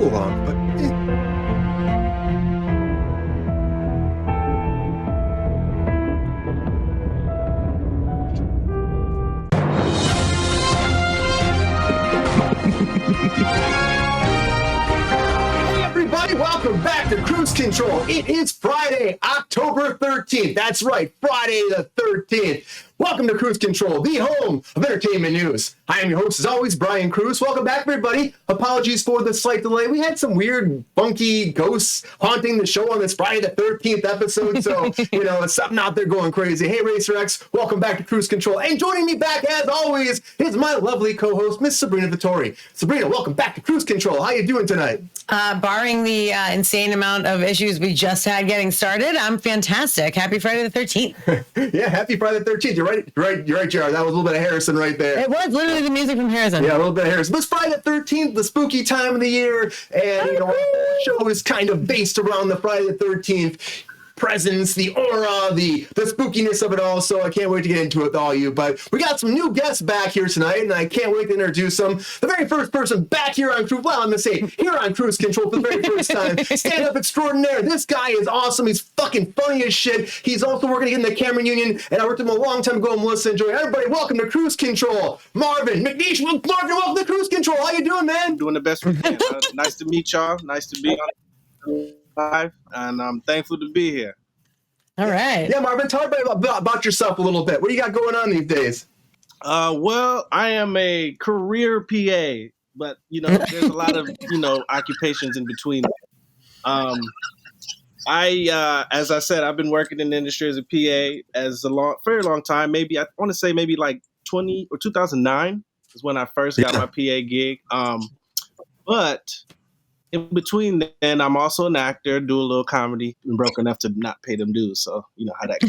long, but Hey everybody, welcome back to Cruise Control. It is Friday, October 13th. That's right, Friday the 13th. Welcome to Cruise Control, the home of entertainment news. I am your host, as always, Brian Kruse. Welcome back, everybody. Apologies for the slight delay. We had some weird, funky ghosts haunting the show on this Friday the 13th episode, so, it's something out there going crazy. Hey, Racer X, welcome back to Cruise Control. And joining me back, as always, is my lovely co-host, Miss Sabrina Vittori. Sabrina, welcome back to Cruise Control. How you doing tonight? Barring the insane amount of issues we just had getting started, I'm fantastic. Happy Friday the 13th. Yeah, happy Friday the 13th. You're right, Jared. That was a little bit of Harrison right there. It was literally the music from Harrison. Yeah, a little bit of Harrison. But it's Friday the 13th, the spooky time of the year, and the show is kind of based around the Friday the 13th presence, the aura, the spookiness of it all. So I can't wait to get into it with all you. But we got some new guests back here tonight, and I can't wait to introduce them. The very first person back here on Cruise, well, I'm gonna say here on Cruise Control for the very first time. Stand up extraordinaire. This guy is awesome. He's fucking funny as shit. He's also working in the Cameron Union, and I worked with him a long time ago. Melissa and Joy. Everybody, welcome to Cruise Control. Marvin, McNeish, Marvin, welcome to Cruise Control. How you doing, man? Doing the best we can. Nice to meet y'all. Nice to be on live, and I'm thankful to be here. All right. Yeah, Marvin, tell everybody about yourself a little bit. What do you got going on these days? Well, I am a career PA, but there's a lot of occupations in between. As I said, I've been working in the industry as a PA very long time. Maybe I want to say maybe like 2009 is when I first got my PA gig. But in between then, I'm also an actor, do a little comedy. I'm broke enough to not pay them dues, so you know how that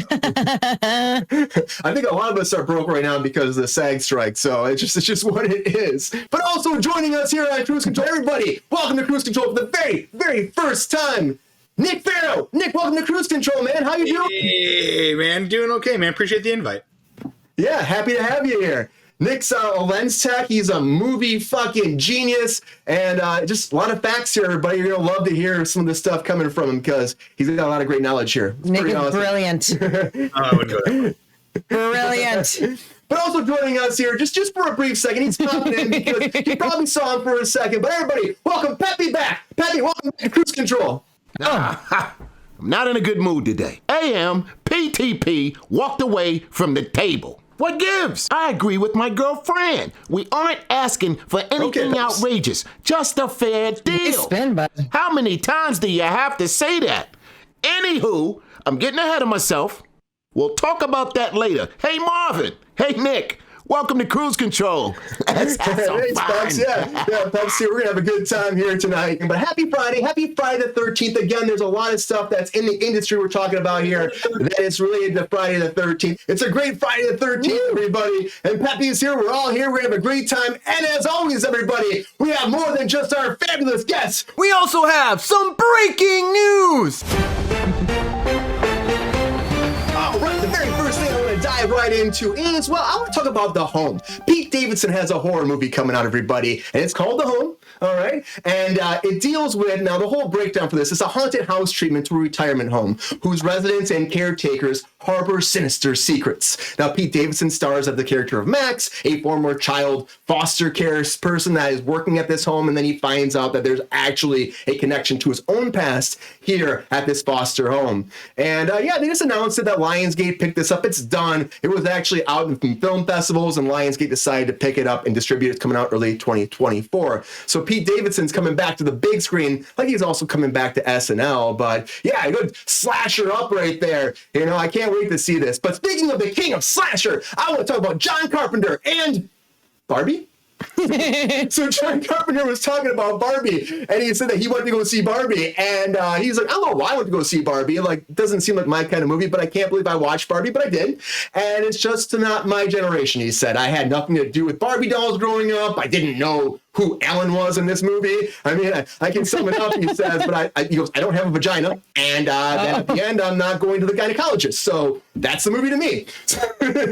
goes. I think a lot of us are broke right now because of the SAG strike, so it's just what it is. But also joining us here on Cruise Control, everybody, welcome to Cruise Control for the very, very first time, Nick Ferro. Nick, welcome to Cruise Control, man. How you doing? Hey, man, doing okay, man. Appreciate the invite. Yeah, happy to have you here. Nick's a lens tech. He's a movie fucking genius. And just a lot of facts here, everybody. You're going to love to hear some of this stuff coming from him because he's got a lot of great knowledge here. It's Nick is awesome. brilliant. I would go that way. Brilliant. But also joining us here, just for a brief second, he's popping in because you probably saw him for a second. But everybody, welcome Peppy back. Peppy, welcome back to Cruise Control. I'm not in a good mood today. AMPTP walked away from the table. What gives? I agree with my girlfriend. We aren't asking for anything outrageous, just a fair deal. Spin button. How many times do you have to say that? Anywho, I'm getting ahead of myself. We'll talk about that later. Hey, Marvin. Hey, Nick. Welcome to Cruise Control. Let's have some Thanks, fun. Pups. Yeah, Pups here. We're going to have a good time here tonight. But happy Friday the 13th. Again, there's a lot of stuff that's in the industry we're talking about here that is related to Friday the 13th. It's a great Friday the 13th, everybody. And Peppy is here. We're all here. We're going to have a great time. And as always, everybody, we have more than just our fabulous guests. We also have some breaking news. All right, the very first thing I want to dive right into is, well, I want to talk about The Home. Pete Davidson has a horror movie coming out, everybody, and it's called The Home, all right? And it deals with, now the whole breakdown for this is a haunted house treatment to a retirement home whose residents and caretakers harbor sinister secrets. Now, Pete Davidson stars as the character of Max, a former child foster care person that is working at this home, and then he finds out that there's actually a connection to his own past here at this foster home. And yeah, they just announced it that Lionsgate picked this up. It's done. It was actually out in film festivals, and Lionsgate decided to pick it up and distribute it. It's coming out early 2024. So Pete Davidson's coming back to the big screen, like he's also coming back to SNL. But yeah, a good slasher up right there. I can't wait to see this. But speaking of the king of slasher, I want to talk about John Carpenter and Barbie. So John Carpenter was talking about Barbie, and he said that he wanted to go see Barbie, and he's like, I don't know why I went to go see Barbie. Like, it doesn't seem like my kind of movie, but I can't believe I watched Barbie, but I did. And it's just not my generation, he said. I had nothing to do with Barbie dolls growing up. I didn't know who Alan was in this movie. I mean, I can sum it up, he says, but he goes, I don't have a vagina. And then at the end, I'm not going to the gynecologist. So that's the movie to me.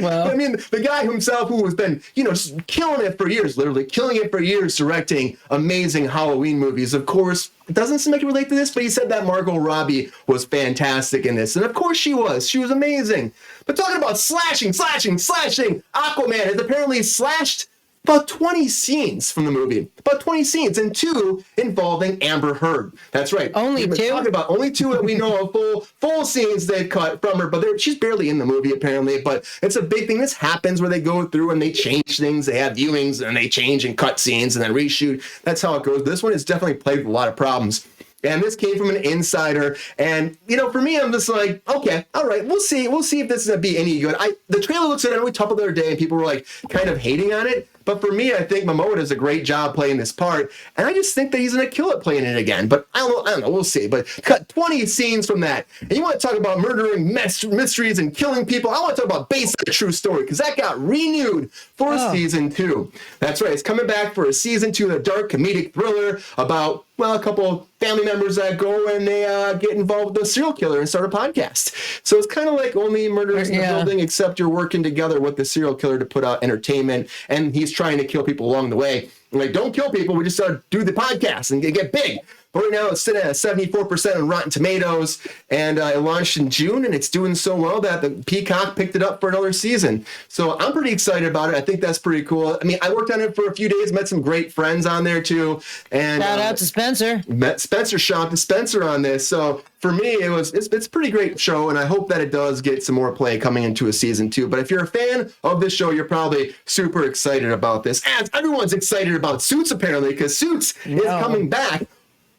Well. I mean, the guy himself who has been, just killing it for years, literally killing it for years, directing amazing Halloween movies. Of course, it doesn't seem like he relate to this, but he said that Margot Robbie was fantastic in this. And of course she was. She was amazing. But talking about slashing, Aquaman has apparently slashed about 20 scenes from the movie. About 20 scenes, and 2 involving Amber Heard. That's right. Only 2? Talking about only 2 that we know of, full scenes they cut from her, but she's barely in the movie apparently, but it's a big thing. This happens where they go through and they change things. They have viewings and they change and cut scenes and then reshoot. That's how it goes. This one has definitely plagued with a lot of problems. And this came from an insider. And, for me, I'm just like, okay, all right, we'll see. We'll see if this is going to be any good. The trailer looks at it. We talked about it the other day, and people were like kind of hating on it. But for me, I think Momoa does a great job playing this part. And I just think that he's going to kill it playing it again. But I don't know. We'll see. But cut 20 scenes from that. And you want to talk about murdering mysteries and killing people? I want to talk about Based on a True Story, because that got renewed for season 2. That's right. It's coming back for a season 2, a dark comedic thriller about, a couple of family members that go and they get involved with a serial killer and start a podcast. So it's kind of like Only Murders in the Building, except you're working together with the serial killer to put out entertainment, and he's trying to kill people along the way. Like, don't kill people. We just do the podcast and get big. But right now, it's sitting at 74% on Rotten Tomatoes, and it launched in June, and it's doing so well that the Peacock picked it up for another season. So I'm pretty excited about it. I think that's pretty cool. I mean, I worked on it for a few days, met some great friends on there too. And shout out to Spencer. Met Spencer on this. So for me, it's a pretty great show, and I hope that it does get some more play coming into a season 2. But if you're a fan of this show, you're probably super excited about this. As everyone's excited about Suits, apparently, because Suits is coming back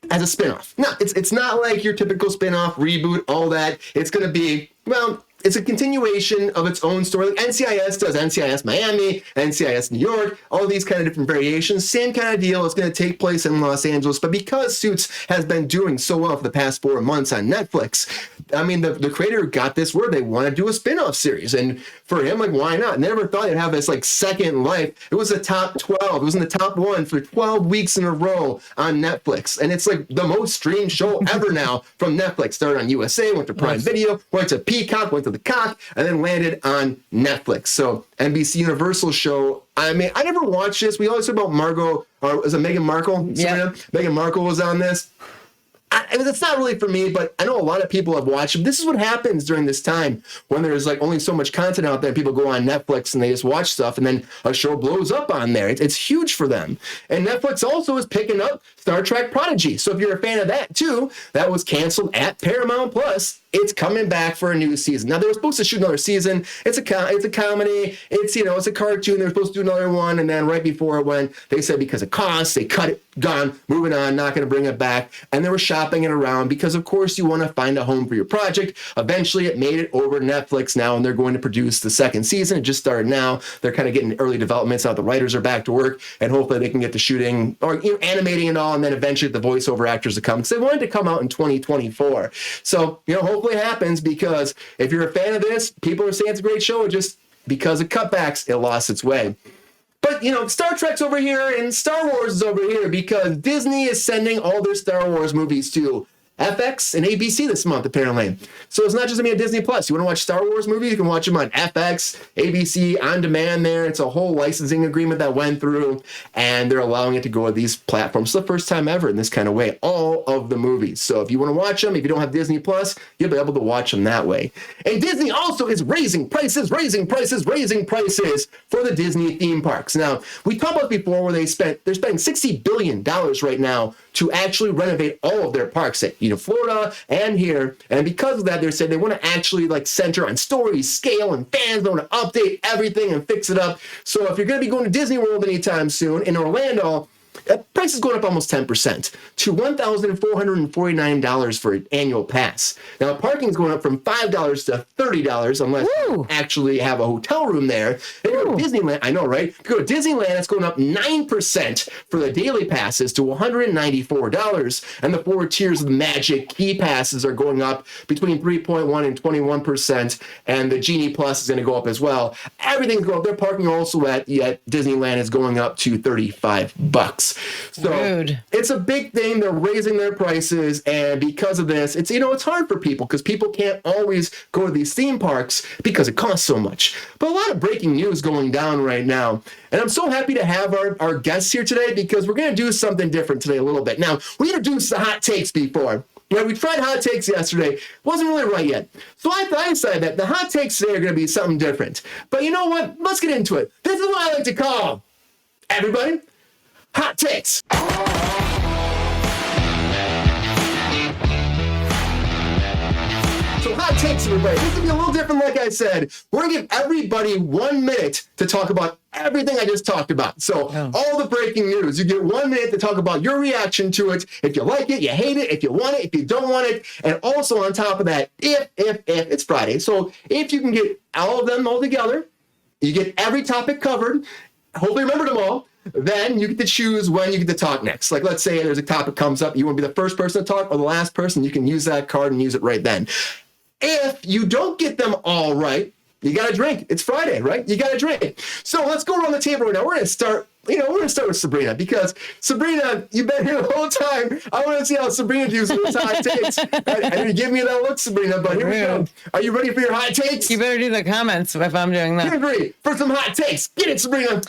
as a spinoff. No, it's not like your typical spinoff, reboot, all that. It's going to be, it's a continuation of its own story. Like NCIS does, NCIS Miami, NCIS New York, all these kind of different variations. Same kind of deal. It's going to take place in Los Angeles. But because Suits has been doing so well for the past 4 months on Netflix, I mean, the creator got this word. They want to do a spin-off series. And for him, like, why not? Never thought he'd have this, second life. It was a top 12. It was in the top 1 for 12 weeks in a row on Netflix. And it's, the most streamed show ever now from Netflix. Started on USA, went to Prime Video, went to Peacock, went to the Cock, and then landed on Netflix. So NBC Universal show. I mean, I never watched this. We always talk about Margot, or is it Meghan Markle? Yeah. Meghan Markle was on this. It's not really for me, but I know a lot of people have watched it. This is what happens during this time when there's only so much content out there. People go on Netflix and they just watch stuff, and then a show blows up on there. It's huge for them. And Netflix also is picking up Star Trek Prodigy. So if you're a fan of that too, that was canceled at Paramount Plus. It's coming back for a new season. Now, they were supposed to shoot another season. It's a comedy. It's a cartoon. They were supposed to do another one, and then right before it went, they said because of costs, they cut it, gone, moving on, not going to bring it back. And they were shopping it around because, of course, you want to find a home for your project. Eventually, it made it over to Netflix now, and they're going to produce the second season. It just started now. They're kind of getting early developments out. The writers are back to work, and hopefully they can get the shooting or animating and all, and then eventually the voiceover actors will come because they wanted to come out in 2024. So, hopefully it happens, because if you're a fan of this, people are saying it's a great show. It just, because of cutbacks, it lost its way. But, Star Trek's over here and Star Wars is over here because Disney is sending all their Star Wars movies to FX and ABC this month, apparently. So it's not just going to be on Disney Plus. You want to watch Star Wars movies? You can watch them on FX, ABC, on demand there. It's a whole licensing agreement that went through, and they're allowing it to go to these platforms. It's the first time ever in this kind of way, all of the movies. So if you want to watch them, if you don't have Disney Plus, you'll be able to watch them that way. And Disney also is raising prices for the Disney theme parks. Now, we talked about before where they're spending $60 billion right now to actually renovate all of their parks at Florida and here. And because of that, they said they want to actually center on stories, scale, and fans. They want to update everything and fix it up. So if you're going to be going to Disney World anytime soon in Orlando, price is going up almost 10% to $1,449 for an annual pass. Now, parking is going up from $5 to $30 unless you actually have a hotel room there. And you're go to Disneyland, I know, right? If you go to Disneyland, it's going up 9% for the daily passes to $194. And the 4 tiers of the Magic Key passes are going up between 3.1 and 21%. And the Genie Plus is going to go up as well. Everything's going up. Their parking also at Disneyland is going up to $35. So Rude. It's a big thing. They're raising their prices. And because of this, it's hard for people because people can't always go to these theme parks because it costs so much. But a lot of breaking news going down right now. And I'm so happy to have our guests here today because we're going to do something different today a little bit. Now, we introduced the hot takes before. We tried hot takes yesterday. Wasn't really right yet. So I decided that the hot takes today are going to be something different. But you know what? Let's get into it. This is what I like to call, everybody, hot takes. So hot takes, everybody. This is going to be a little different, like I said. We're going to give everybody 1 minute to talk about everything I just talked about. So all the breaking news, you get 1 minute to talk about your reaction to it. If you like it, you hate it. If you want it, if you don't want it. And also on top of that, if it's Friday. So if you can get all of them all together, you get every topic covered. Hopefully remember them all. Then you get to choose when you get to talk next. Like let's say there's a topic comes up, you want to be the first person to talk or the last person, you can use that card and use it right then. If you don't get them all right, you got to drink. It's Friday, right? You got to drink. So let's go around the table right now. We're going to start, with Sabrina because Sabrina, you've been here the whole time. I want to see how Sabrina does with hot takes. And you give me that look, Sabrina, but here we go. Are you ready for your hot takes? You better do the comments if I'm doing that. I agree. For some hot takes. Get it, Sabrina.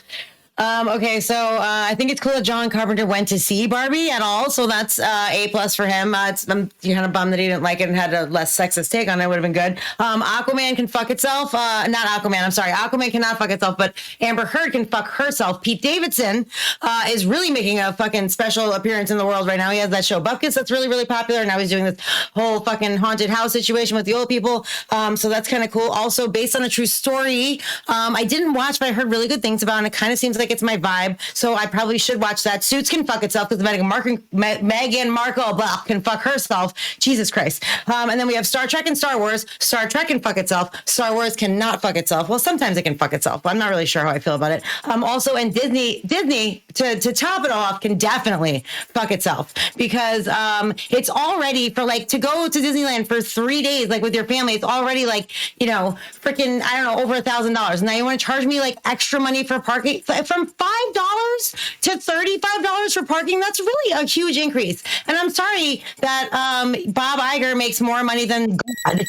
Okay, so I think it's cool that John Carpenter went to see Barbie at all, so that's A+ for him. I'm kind of bummed that he didn't like it and had a less sexist take on it. Would have been good. Aquaman can fuck itself. Not Aquaman, I'm sorry. Aquaman cannot fuck itself, but Amber Heard can fuck herself. Pete Davidson is really making a fucking special appearance in the world right now. He has that show Buckets that's really, really popular. Now he's doing this whole fucking haunted house situation with the old people. So that's kind of cool. Also, based on a true story, I didn't watch, but I heard really good things about it, and it kind of seems like it's my vibe, so I probably should watch that. Suits can fuck itself because Meghan Markle can fuck herself. Jesus Christ. And then we have Star Trek and Star Wars. Star Trek can fuck itself. Star Wars cannot fuck itself. Well, sometimes it can fuck itself, but I'm not really sure how I feel about it. Also, and Disney to top it off can definitely fuck itself because it's already for to go to Disneyland for 3 days with your family. It's already freaking over $1,000. Now you want to charge me extra money for parking from $5 to $35 for parking. That's really a huge increase. And I'm sorry that Bob Iger makes more money than God.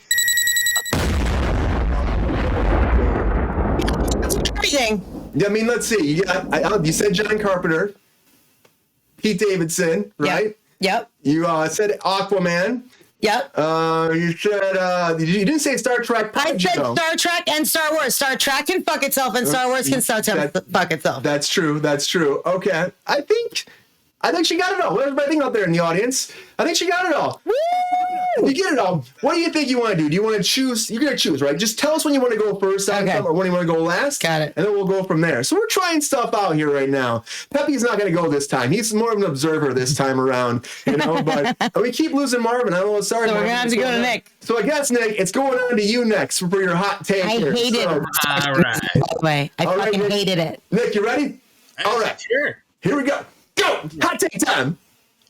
That's everything. I mean, let's see. You said John Carpenter, Pete Davidson, right? Yep. You said Aquaman. Yep. You said you didn't say Star Trek. I said Star Trek and Star Wars. Star Trek can fuck itself, and Star Wars can fuck itself. That's true. That's true. Okay. I think she got it all. What everybody think out there in the audience? I think she got it all. Woo! You get it all. What do you think you want to do? Do you want to choose? You're going to choose, right? Just tell us when you want to go first, or when you want to go last. Got it. And then we'll go from there. So we're trying stuff out here right now. Pepe's not going to go this time. He's more of an observer this time around, but we keep losing Marvin. I don't know what's starting. So we're going to have to go to Nick. So I guess, Nick, it's going on to you next for your hot take. I hated it. All right. By the way, I fucking hated it. Nick, you ready? All right. Sure. Here we go. Go. Hot take time.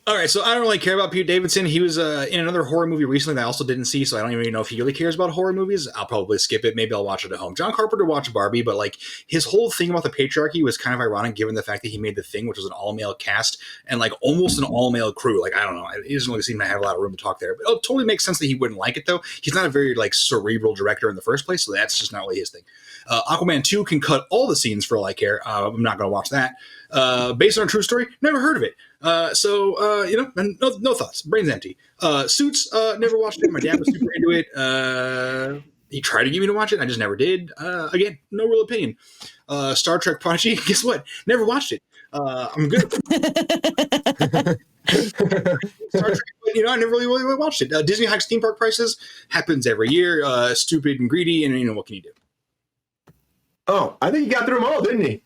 All right, so I don't really care about Pete Davidson. He was in another horror movie recently that I also didn't see, so I don't even know if he really cares about horror movies. I'll probably skip it. Maybe I'll watch it at home. John Carpenter watched Barbie, but his whole thing about the patriarchy was kind of ironic given the fact that he made The Thing, which was an all-male cast and almost an all-male crew. I don't know. He doesn't really seem to have a lot of room to talk there. But it totally makes sense that he wouldn't like it, though. He's not a very cerebral director in the first place, so that's just not really his thing. Aquaman 2 can cut all the scenes for all I care. I'm not going to watch that. Based on a true story, never heard of it. And no thoughts. Brain's empty. Suits, never watched it. My dad was super into it. He tried to get me to watch it. I just never did. Again, no real opinion. Star Trek Prodigy, guess what? Never watched it. I'm good. Star Trek, I never really watched it. Disney hikes theme park prices. Happens every year. Stupid and greedy, and what can you do? Oh, I think he got through them all, didn't he?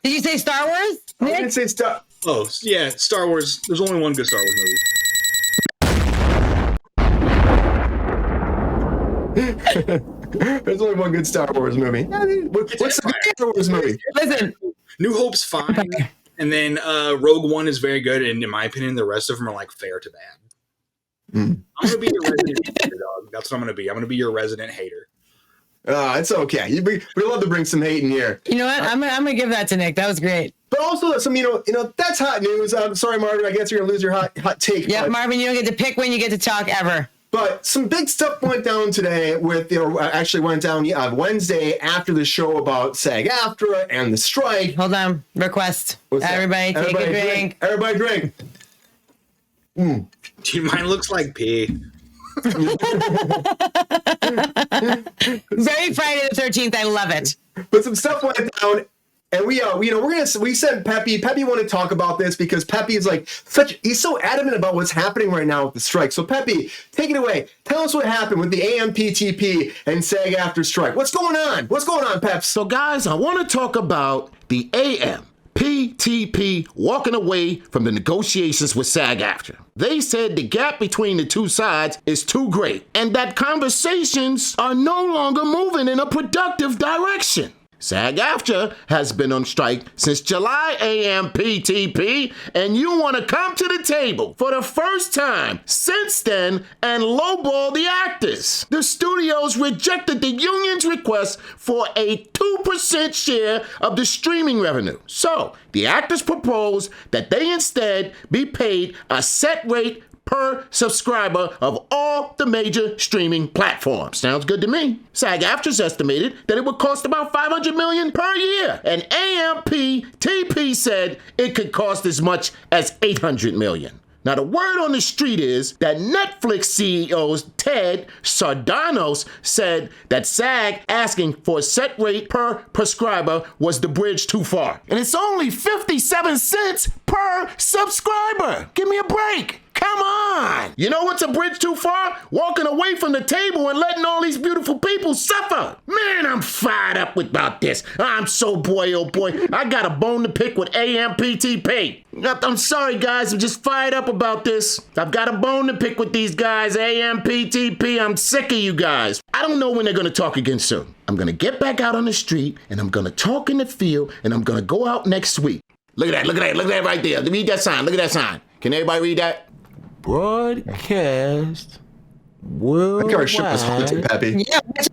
Did you say Star Wars? I didn't say Star. Oh, yeah, Star Wars. There's only one good Star Wars movie. There's only one good Star Wars movie. What's the good Star Wars movie? Listen, New Hope's fine, and then Rogue One is very good, and in my opinion, the rest of them are like fair to bad. I'm gonna be your resident hater, dog. That's what I'm gonna be. I'm gonna be your resident hater. It's okay. We love to bring some hate in here. you know what? I'm gonna give that to Nick. That was great. But also some, that's hot news. I'm sorry, Marvin. I guess you're gonna lose your hot take. Yeah, but, Marvin, you don't get to pick when you get to talk ever. But some big stuff went down today actually went down Wednesday after the show about SAG-AFTRA and the strike. Hold on. Request. What's that? Everybody take a drink. Everybody drink. Dude, mine looks like pee. Very Friday the 13th. I love it. But some stuff went down, and we sent Peppy. Peppy wanted to talk about this because Peppy is he's so adamant about what's happening right now with the strike. So Peppy, take it away. Tell us what happened with the AMPTP and SAG-AFTRA strike. What's going on? What's going on, Peps? So, guys, I want to talk about the AMPTP walking away from the negotiations with SAG-AFTRA. They said the gap between the two sides is too great and that conversations are no longer moving in a productive direction. SAG-AFTRA has been on strike since July AMPTP, and you want to come to the table for the first time since then and lowball the actors. The studios rejected the union's request for a 2% share of the streaming revenue. So, the actors proposed that they instead be paid a set rate per subscriber of all the major streaming platforms. Sounds good to me. SAG-AFTRA's estimated that it would cost about $500 million per year, and AMPTP said it could cost as much as $800 million. Now, the word on the street is that Netflix CEO Ted Sarandos said that SAG asking for a set rate per prescriber was the bridge too far. And it's only 57 cents per subscriber. Give me a break. Come on! You know what's a bridge too far? Walking away from the table and letting all these beautiful people suffer. Man, I'm fired up about this. I'm so boy, oh boy. I got a bone to pick with AMPTP. I'm sorry, guys. I'm just fired up about this. I've got a bone to pick with these guys. AMPTP, I'm sick of you guys. I don't know when they're going to talk again soon. I'm going to get back out on the street, and I'm going to talk in the field, and I'm going to go out next week. Look at that right there. Read that sign. Look at that sign. Can everybody read that? Broadcast worldwide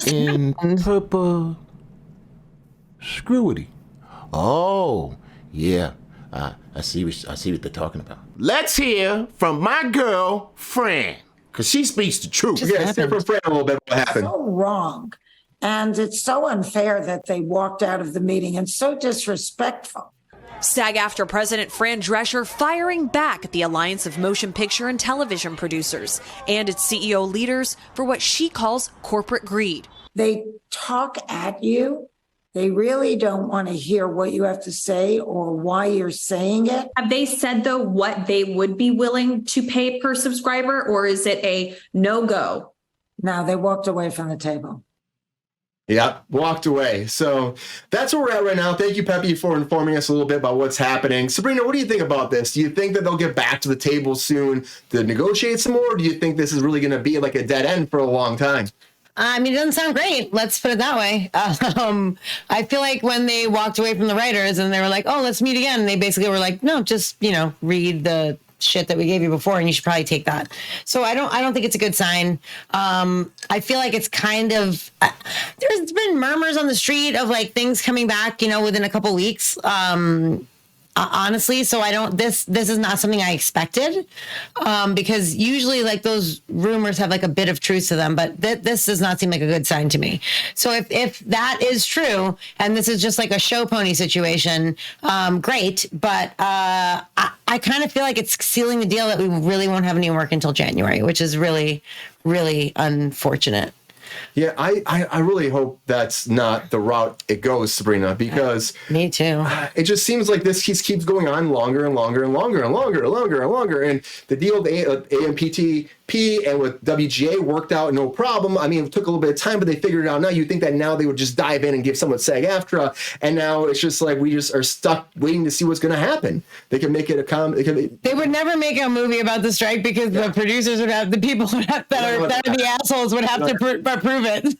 in perpetuity. Oh, yeah. I see what they're talking about. Let's hear from my girl, Fran, because she speaks the truth. Let's hear from Fran a little bit what happened. So wrong. And it's so unfair that they walked out of the meeting and so disrespectful. SAG-AFTRA President Fran Drescher firing back at the Alliance of Motion Picture and Television Producers and its CEO leaders for what she calls corporate greed. They talk at you. They really don't want to hear what you have to say or why you're saying it. Have they said, though, what they would be willing to pay per subscriber, or is it a no-go? No, they walked away from the table. Yeah, walked away. So that's where we're at right now. Thank you, Peppy, for informing us a little bit about what's happening. Sabrina, what do you think about this? Do you think that they'll get back to the table soon to negotiate some more? Or do you think this is really going to be like a dead end for a long time? I mean, it doesn't sound great. Let's put it that way. I feel like when they walked away from the writers and they were like, oh, let's meet again. They basically were like, no, just, read the shit that we gave you before and you should probably take that. So I don't think it's a good sign. I feel like it's kind of, there's been murmurs on the street of like things coming back, within a couple weeks. Honestly, so this is not something I expected, because usually like those rumors have like a bit of truth to them, but this does not seem like a good sign to me. So if that is true, and this is just like a show pony situation, great, but I kind of feel like it's sealing the deal that we really won't have any work until January, which is really, really unfortunate. Yeah, I really hope that's not the route it goes, Sabrina, because me too. It just seems like this keeps going on longer and longer and longer and longer and longer and longer. And the deal with AMPTP and with WGA worked out no problem. I mean, it took a little bit of time, but they figured it out now. You'd think that now they would just dive in and give someone SAG-AFTRA, and now it's just like we just are stuck waiting to see what's going to happen. They can make it They would never make a movie about the strike because the producers would have, the people that are the assholes would have to prove it.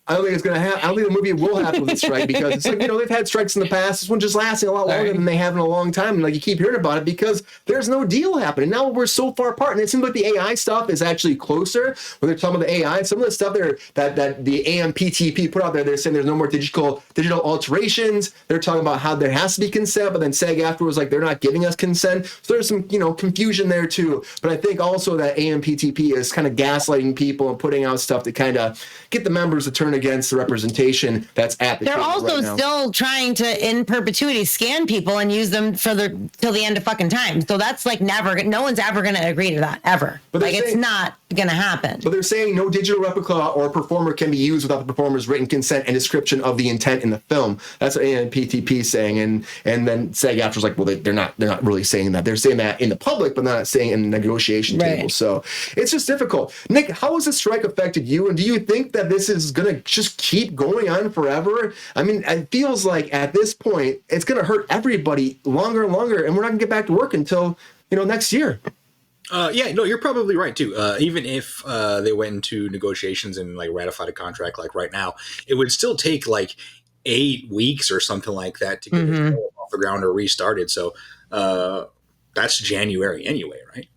I don't think it's going to happen. I don't think the movie will happen with the strike because it's like, they've had strikes in the past. This one just lasting a lot longer than they have in a long time. And like you keep hearing about it because there's no deal happening. Now we're so far apart. And it seems like the AI stuff is actually closer when they're talking about the AI. Some of the stuff there that the AMPTP put out there, they're saying there's no more digital alterations. They're talking about how there has to be consent, but then SAG-AFTRA was like, they're not giving us consent. So there's some, confusion there too. But I think also that AMPTP is kind of gaslighting people and putting out stuff to kind of get the members to turn against the representation that's at the They're table also right now. still trying to in perpetuity scan people and use them for till the end of fucking time. So that's like no one's ever going to agree to that ever. But like it's not going to happen. But they're saying no digital replica or performer can be used without the performer's written consent and description of the intent in the film. That's what AMPTP is saying, and then SAG-AFTRA's like, well, they're not really saying that. They're saying that in the public, but not saying in the negotiation table. So it's just difficult. Nick, how has the strike affected you, and do you think that this is going to just keep going on forever? I mean, it feels like at this point it's going to hurt everybody longer and longer, and we're not going to get back to work until next year. You're probably right too. Even if they went into negotiations and like ratified a contract like right now, it would still take like 8 weeks or something like that to get it off the ground or restarted. So that's January anyway, right?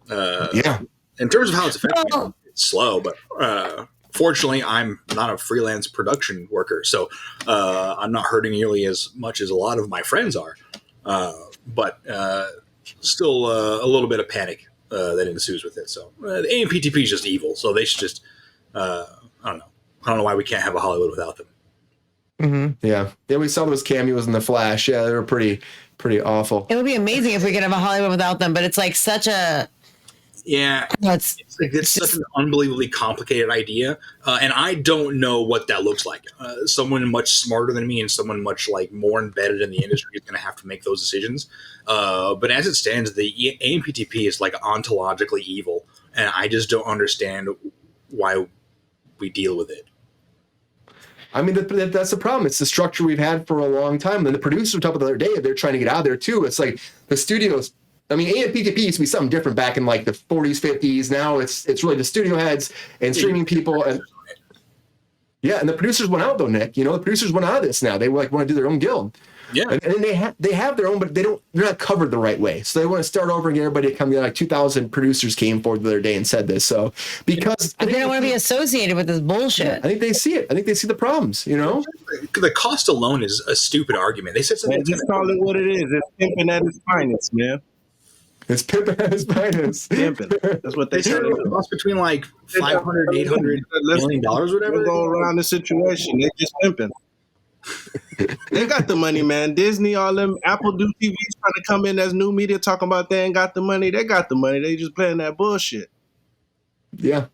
In terms of how it's affecting, it's slow, but fortunately, I'm not a freelance production worker, so I'm not hurting nearly as much as a lot of my friends are. But still a little bit of panic that ensues with it. So the AMPTP is just evil. So they should just, I don't know. I don't know why we can't have a Hollywood without them. Mm-hmm. Yeah, we saw those cameos in The Flash. Yeah, they were pretty awful. It would be amazing if we could have a Hollywood without them, but it's like such a... Yeah, it's such an unbelievably complicated idea, and I don't know what that looks like. Someone much smarter than me and someone much like more embedded in the industry is going to have to make those decisions. But as it stands, the AMPTP is like ontologically evil, and I just don't understand why we deal with it. I mean, that's the problem. It's the structure we've had for a long time. And then the producers talked about the other day, they're trying to get out of there too. It's like the studios. I mean, AMPTP used to be something different back in like the 40s, 50s. Now it's really the studio heads and streaming people. And the producers went out though, Nick. The producers went out of this now. They want to do their own guild. Yeah, and they have their own, but they're not covered the right way. So they want to start over and get everybody to come. Like 2,000 producers came forward the other day and said this. So because they don't want to be associated with this bullshit. I think they see it. I think they see the problems. The cost alone is a stupid argument. They said something. Man, just call it what it is. It's pimping at its finest, man. It's pimping at its finest. Pimping. That's what they said. It costs between like $500, $800 million, whatever. We'll go around the situation. They're just pimping. They got the money, man. Disney, all them Apple do TVs trying to come in as new media talking about they ain't got the money. They got the money. They just playing that bullshit. Yeah.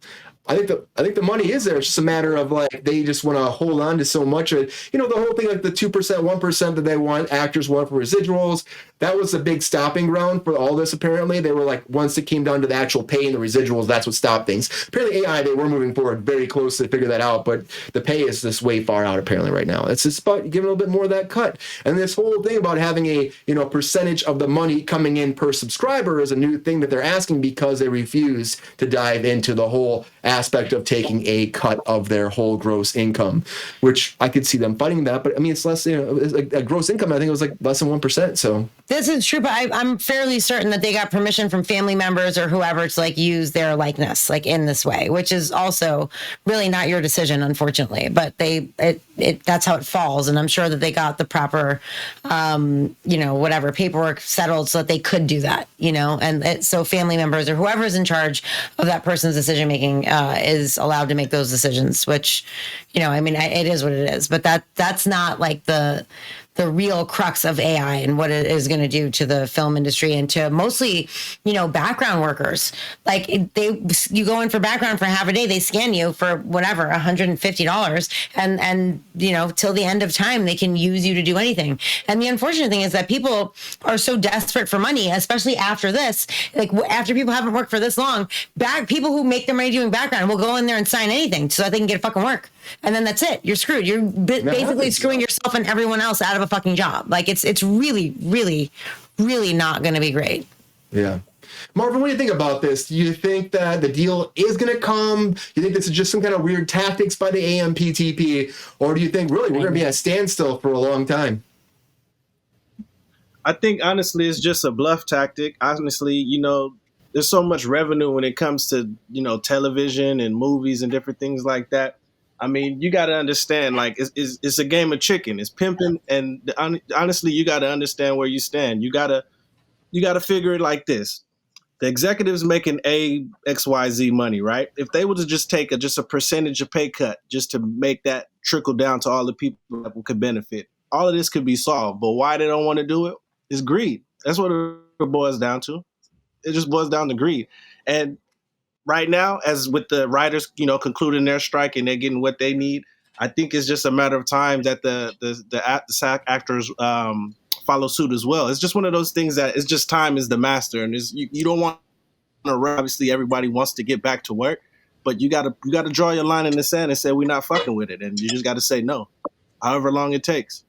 I think the money is there. It's just a matter of like they just want to hold on to so much of it. The whole thing like the 2%, 1% that they want, actors want for residuals. That was a big stopping ground for all this. Apparently, they were like once it came down to the actual pay and the residuals, that's what stopped things. Apparently, AI they were moving forward very close to figure that out, but the pay is just way far out apparently right now. It's just about giving a little bit more of that cut. And this whole thing about having a percentage of the money coming in per subscriber is a new thing that they're asking because they refuse to dive into the whole aspect of taking a cut of their whole gross income, which I could see them fighting that. But I mean, it's less, a gross income. I think it was like less than 1%. So this is true, but I'm fairly certain that they got permission from family members or whoever to like use their likeness like in this way, which is also really not your decision, unfortunately. But that's how it falls, and I'm sure that they got the proper, whatever paperwork settled so that they could do that, and so family members or whoever is in charge of that person's decision making is allowed to make those decisions. Which, it is what it is. But that's not like the real crux of AI and what it is going to do to the film industry and to mostly, background workers. Like you go in for background for half a day, they scan you for whatever, $150 and till the end of time, they can use you to do anything. And the unfortunate thing is that people are so desperate for money, especially after this, like after people haven't worked for this long, people who make their money doing background will go in there and sign anything so that they can get fucking work. And then that's it. You're screwed. You're basically screwing yourself and everyone else out of a fucking job. Like it's really, really, really not going to be great. Yeah. Marvin, what do you think about this? Do you think that the deal is going to come? Do you think this is just some kind of weird tactics by the AMPTP? Or do you think really we're going to be at a standstill for a long time? I think honestly, it's just a bluff tactic. Honestly, there's so much revenue when it comes to, television and movies and different things like that. I mean, you got to understand, like, it's a game of chicken. It's pimping. And honestly, you got to understand where you stand. You got to figure it like this. The executives making XYZ money, right? If they were to just take just a percentage of pay cut just to make that trickle down to all the people that could benefit, all of this could be solved. But why they don't want to do it is greed. That's what it boils down to. It just boils down to greed. And right now, as with the writers, concluding their strike and they're getting what they need, I think it's just a matter of time that the SAG-AFTRAs follow suit as well. It's just one of those things that it's just time is the master, and you don't want to. Obviously, everybody wants to get back to work, but you gotta draw your line in the sand and say we're not fucking with it, and you just got to say no, however long it takes.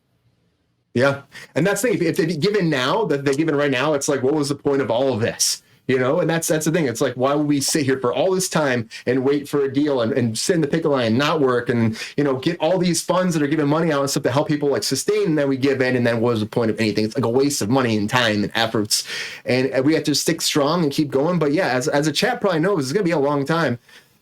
Yeah, and that's the thing. If they're given now, that they're given right now, it's like, what was the point of all of this? And that's the thing. It's like, why would we sit here for all this time and wait for a deal and sit in the picket line and not work and, get all these funds that are giving money out and stuff to help people like sustain, and then we give in, and then what was the point of anything? It's like a waste of money and time and efforts. And we have to stick strong and keep going. But yeah, as a chat probably knows, it's going to be a long time.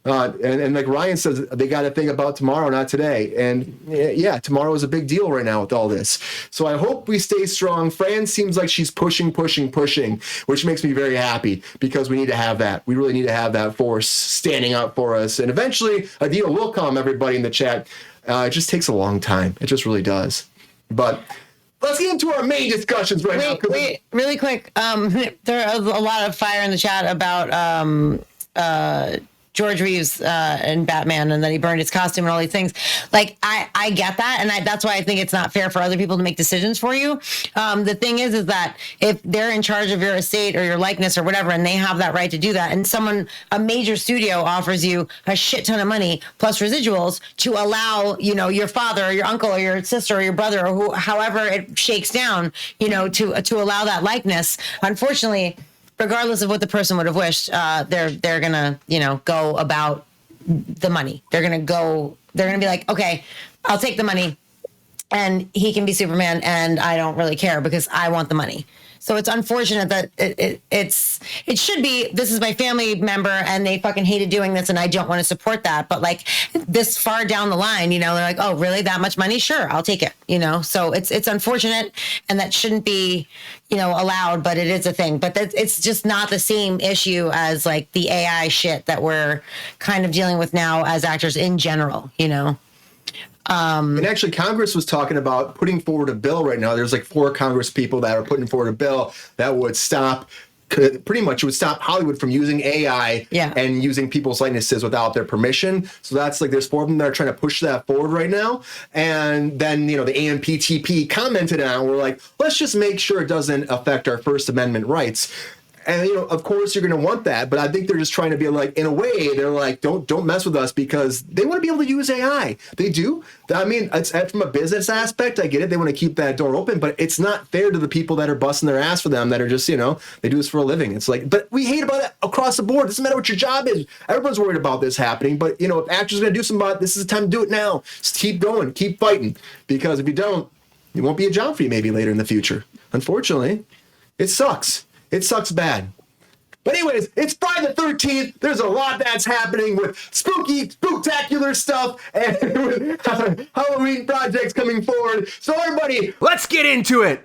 And like Ryan says, they got to think about tomorrow, not today. And yeah, tomorrow is a big deal right now with all this. So I hope we stay strong. Fran seems like she's pushing, which makes me very happy because we need to have that. We really need to have that force standing up for us. And eventually a deal will come, everybody in the chat. It just takes a long time. It just really does. But let's get into our main discussions right now. Wait, really quick. There are a lot of fire in the chat about George Reeves and Batman, and then he burned his costume and all these things. Like, I get that, and that's why I think it's not fair for other people to make decisions for you. The thing is that if they're in charge of your estate or your likeness or whatever, and they have that right to do that, and a major studio offers you a shit ton of money plus residuals to allow, your father or your uncle or your sister or your brother or however it shakes down, to allow that likeness, unfortunately, regardless of what the person would have wished, they're gonna, go about the money. They're gonna be like, okay, I'll take the money and he can be Superman and I don't really care because I want the money. So it's unfortunate that it should be, this is my family member and they fucking hated doing this and I don't want to support that. But like this far down the line, they're like, oh, really? That much money? Sure, I'll take it. So it's unfortunate and that shouldn't be, allowed, but it is a thing. But it's just not the same issue as like the AI shit that we're kind of dealing with now as actors in general, And actually, Congress was talking about putting forward a bill right now. There's like 4 Congress people that are putting forward a bill that would pretty much stop Hollywood from using AI and using people's likenesses without their permission. So that's like, there's 4 of them that are trying to push that forward right now. And then, the AMPTP commented on, we're like, let's just make sure it doesn't affect our First Amendment rights. And, of course, you're going to want that. But I think they're just trying to be like, in a way, they're like, don't mess with us because they want to be able to use AI. They do. I mean, it's from a business aspect. I get it. They want to keep that door open. But it's not fair to the people that are busting their ass for them that are just, they do this for a living. It's like, but we hate about it across the board. It doesn't matter what your job is. Everyone's worried about this happening. But, if actors are going to do something about it, this is the time to do it now. Just keep going. Keep fighting. Because if you don't, it won't be a job for you maybe later in the future. Unfortunately, it sucks. It sucks bad. But anyways, it's Friday the 13th. There's a lot that's happening with spooktacular stuff and with Halloween projects coming forward. So everybody, let's get into it.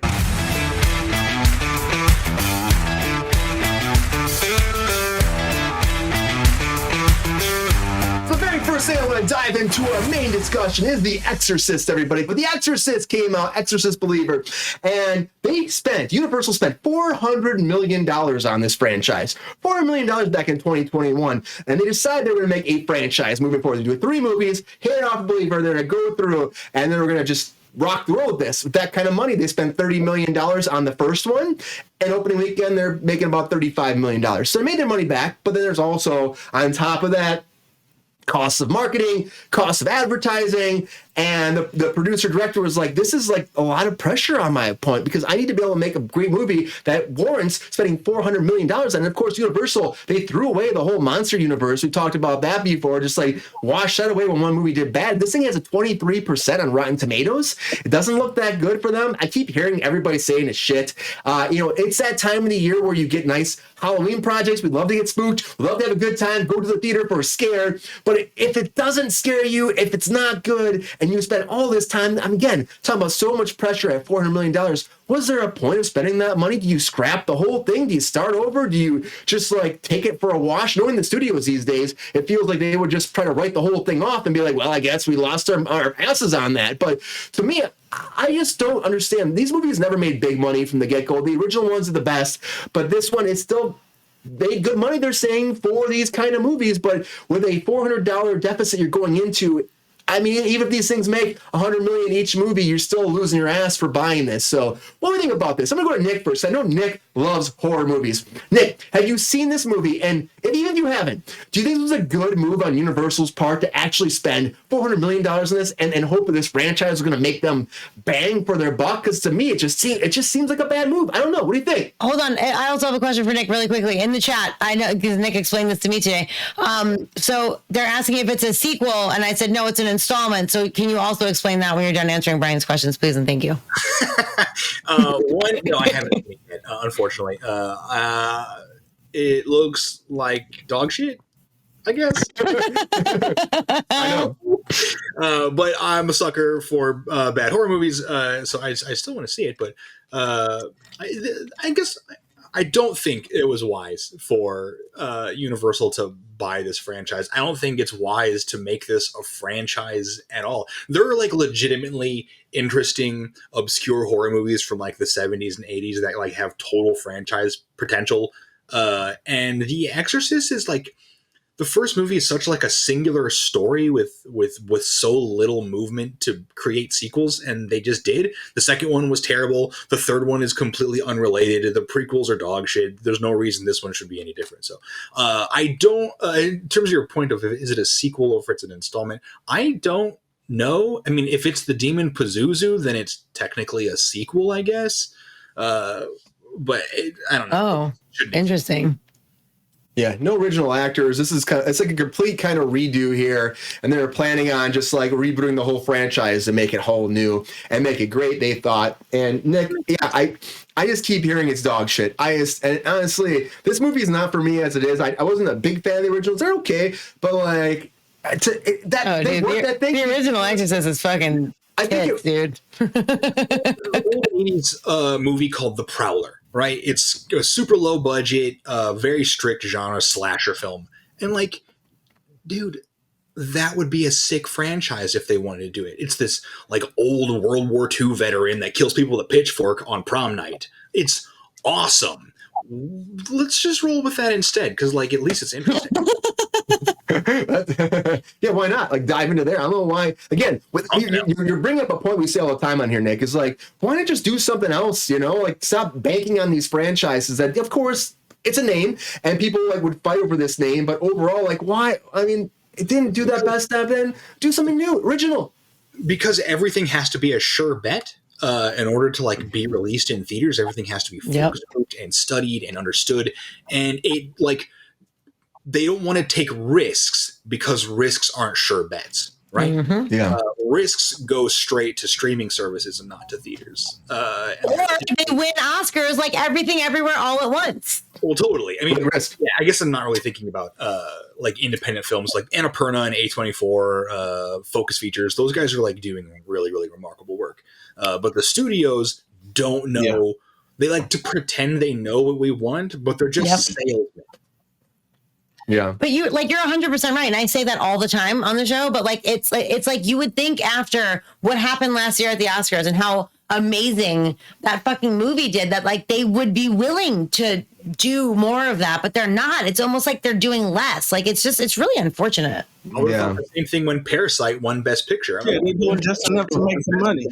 First thing I want to dive into our main discussion is The Exorcist, everybody. But The Exorcist came out, Exorcist Believer, and Universal spent $400 million on this franchise. $400 million back in 2021. And they decided they were going to make a franchise moving forward. They do 3 movies, hit it off Believer, they're going to go through, and then we're going to just rock the road with this. With that kind of money, they spent $30 million on the first one, and opening weekend, they're making about $35 million. So they made their money back, but then there's also, on top of that, costs of marketing, costs of advertising. And the producer director was like, this is like a lot of pressure on my point because I need to be able to make a great movie that warrants spending $400 million. And of course, Universal, they threw away the whole monster universe. We talked about that before, just like washed that away when one movie did bad. This thing has a 23% on Rotten Tomatoes. It doesn't look that good for them. I keep hearing everybody saying it's shit. It's that time of the year where you get nice Halloween projects. We'd love to get spooked. We'd love to have a good time, go to the theater for a scare. But if it doesn't scare you, if it's not good, and you spend all this time, again, talking about so much pressure at $400 million, was there a point of spending that money? Do you scrap the whole thing? Do you start over? Do you just like take it for a wash? Knowing the studios these days, it feels like they would just try to write the whole thing off and be like, well, I guess we lost our asses on that. But to me, I just don't understand. These movies never made big money from the get-go. The original ones are the best, but this one is still made good money, they're saying, for these kind of movies. But with a $400 deficit you're going into, I mean, even if these things make $100 million each movie, you're still losing your ass for buying this. So what do you think about this? I'm going to go to Nick first. I know Nick loves horror movies. Nick, have you seen this movie? And even if you haven't, do you think this was a good move on Universal's part to actually spend $400 million on this and hope that this franchise is going to make them bang for their buck? Because to me, it just seems like a bad move. I don't know. What do you think? Hold on. I also have a question for Nick really quickly in the chat. I know because Nick explained this to me today. So they're asking if it's a sequel, and I said, no, it's an installment. So can you also explain that when you're done answering Brian's questions, please? And thank you. No, I haven't seen it yet, unfortunately. It looks like dog shit, I guess. I know. But I'm a sucker for bad horror movies, so I still want to see it. But I guess I don't think it was wise for Universal to buy this franchise. I don't think it's wise to make this a franchise at all. There are like legitimately interesting, obscure horror movies from like the 70s and 80s that like have total franchise potential. And The Exorcist is like, the first movie is such like a singular story with so little movement to create sequels, and they just did. The second one was terrible. The third one is completely unrelated. The prequels are dog shit. There's no reason this one should be any different. So I don't, in terms of your point of is it a sequel or if it's an installment, I don't know. I mean, if it's the Demon Pazuzu, then it's technically a sequel, I guess. But I don't know. Oh, interesting. Yeah, no original actors. This is it's like a complete kind of redo here, and they were planning on just like rebooting the whole franchise to make it whole new and make it great, they thought. And Nick, yeah, I just keep hearing it's dog shit. And honestly, this movie is not for me as it is. I wasn't a big fan of the originals. They're okay, but like the original Exorcist is fucking dude. Old 80s movie called The Prowler. Right, it's a super low budget, very strict genre slasher film, and like, dude, that would be a sick franchise if they wanted to do it. It's this like old World War II veteran that kills people with a pitchfork on prom night. It's awesome. Let's just roll with that instead, because like at least it's interesting. Yeah, why not? Like dive into there. I don't know why. Again, you're bringing up a point we say all the time on here, Nick. Is like, why not just do something else? You know, like stop banking on these franchises that, of course, it's a name and people like would fight over this name, but overall, like, why? I mean, it didn't do that best stuff. Then do something new, original. Because everything has to be a sure bet. In order to like be released in theaters, everything has to be focused and studied and understood, and it like. They don't want to take risks because risks aren't sure bets, right? Mm-hmm. Yeah. Risks go straight to streaming services and not to theaters. Or they win Oscars like Everything Everywhere All at Once. Well, totally. I mean, risk. Yeah, I guess I'm not really thinking about like independent films like Annapurna and A24, Focus Features. Those guys are like doing really, really remarkable work. But the studios don't know. Yeah. They like to pretend they know what we want, but they're just salesmen. Yeah. But you're 100% right. And I say that all the time on the show, but like, it's like you would think after what happened last year at the Oscars and how amazing that fucking movie did that, like they would be willing to do more of that, but they're not. It's almost like they're doing less. Like, it's really unfortunate. Yeah. The same thing when Parasite won Best Picture. Yeah, they're doing just enough to make some money.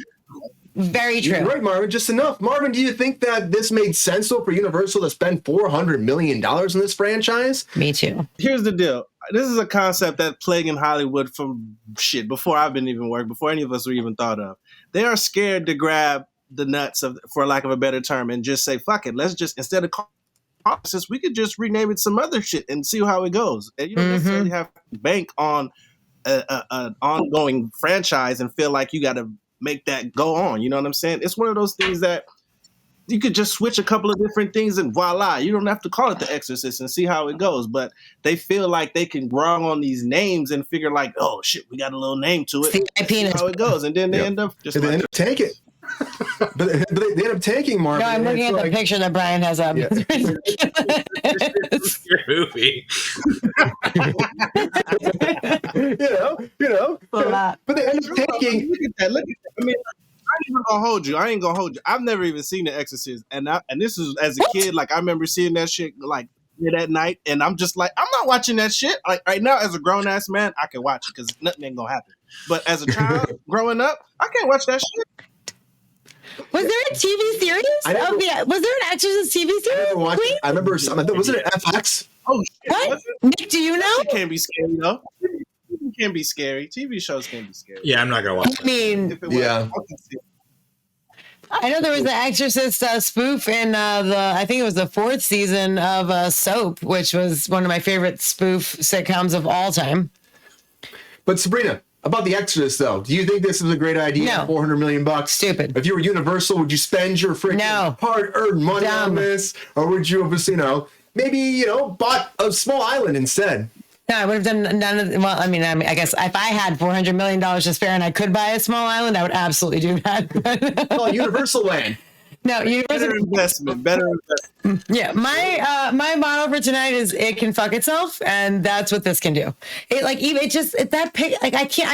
Very true. You're right, Marvin. Just enough. Marvin, do you think that this made sense though for Universal to spend $400 million in this franchise? Me too. Here's the deal. this is a concept that's plaguing Hollywood from shit before I've been even working, before any of us were even thought of. They are scared to grab the nuts of, for lack of a better term, and just say, fuck it, let's just, instead of since we could just rename it some other shit and see how it goes. And you don't necessarily have to bank on an ongoing franchise and feel like you got to make that go on. You know what I'm saying? It's one of those things that you could just switch a couple of different things and voila, you don't have to call it The Exorcist and see how it goes. But they feel like they can wrong on these names and figure like, oh shit, we got a little name to it. See how it goes. And then they end up just end up taking it. but they end up taking Marvin. No, I'm looking at the picture that Brian has up. Yeah. Your movie. you know. But they end up taking. Look at that. I mean, I ain't gonna hold you. I've never even seen The Exorcist, and this is as a kid. Like I remember seeing that shit like that night, and I'm just like, I'm not watching that shit. Like right now, as a grown ass man, I can watch it because nothing ain't gonna happen. But as a child growing up, I can't watch that shit. Was there a TV series? Was there an Exorcist TV series? I remember something. Was it an FX? Oh shit! What? Nick, do you know? It can't be scary though. It can be scary. TV shows can be scary. Yeah, I'm not gonna watch it. I mean, I know there was the Exorcist spoof in I think it was the 4th season of Soap, which was one of my favorite spoof sitcoms of all time. But Sabrina, about The Exorcist though, do you think this is a great idea? No. $400 million? Stupid. If you were Universal, would you spend your freaking hard-earned money on this, or would you have, maybe bought a small island instead? No, I would have done none of. Well, I mean, I guess if I had $400 million to spare and I could buy a small island, I would absolutely do that. Oh, Universal Land. No, Universal Better investment. Yeah, my motto for tonight is it can fuck itself, and that's what this can do. I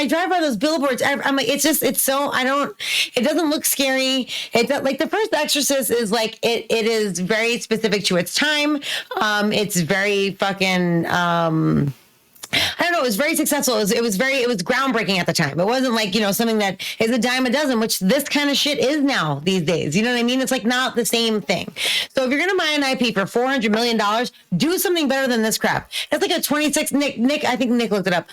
drive by those billboards. I'm like, it's so it doesn't look scary. Like the first Exorcist is like it is very specific to its time. It's very fucking. I don't know. It was very successful. It was groundbreaking at the time. It wasn't like, something that is a dime a dozen, which this kind of shit is now these days. You know what I mean? It's like not the same thing. So if you're going to buy an IP for $400 million, do something better than this crap. It's like a 26, Nick, I think Nick looked it up.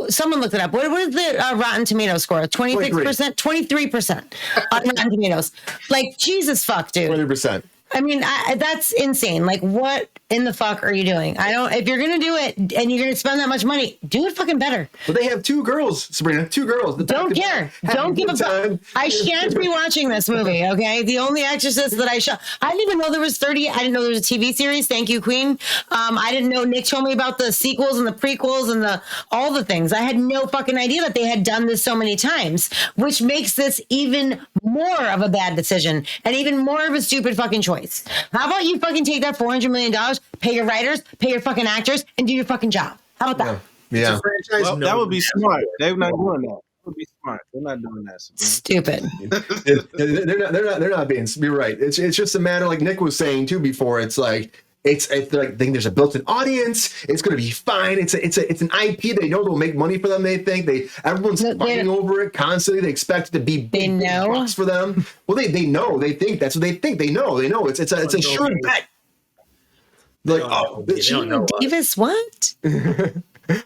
Someone looked it up. What is the Rotten Tomato score? 26%? 23% on Rotten Tomatoes. Like, Jesus fuck, dude. 20%. I mean, that's insane. Like, what in the fuck are you doing? If you're going to do it and you're going to spend that much money, do it fucking better. But they have 2 girls, Sabrina, 2 girls. Don't care. Don't give a fuck. I shan't be watching this movie, okay? The only Exorcist that I didn't even know there was 30. I didn't know there was a TV series. Thank you, Queen. I didn't know. Nick told me about the sequels and the prequels and all the things. I had no fucking idea that they had done this so many times, which makes this even more of a bad decision and even more of a stupid fucking choice. How about you fucking take that $400 million, pay your writers, pay your fucking actors, and do your fucking job? How about that? Yeah. Well, that would be smart. They're not doing that. That would be smart. They're not doing that. Stupid. They're not being. You're right. It's just a matter, like Nick was saying too before. It's like. It's like they think there's a built-in audience. It's going to be fine. It's an IP. They know they'll make money for them. They think everyone's fighting over it constantly. They expect it to be big bucks for them. Well, they know. They think that's what they think. They know. It's a sure bet. Like, Davis, what? They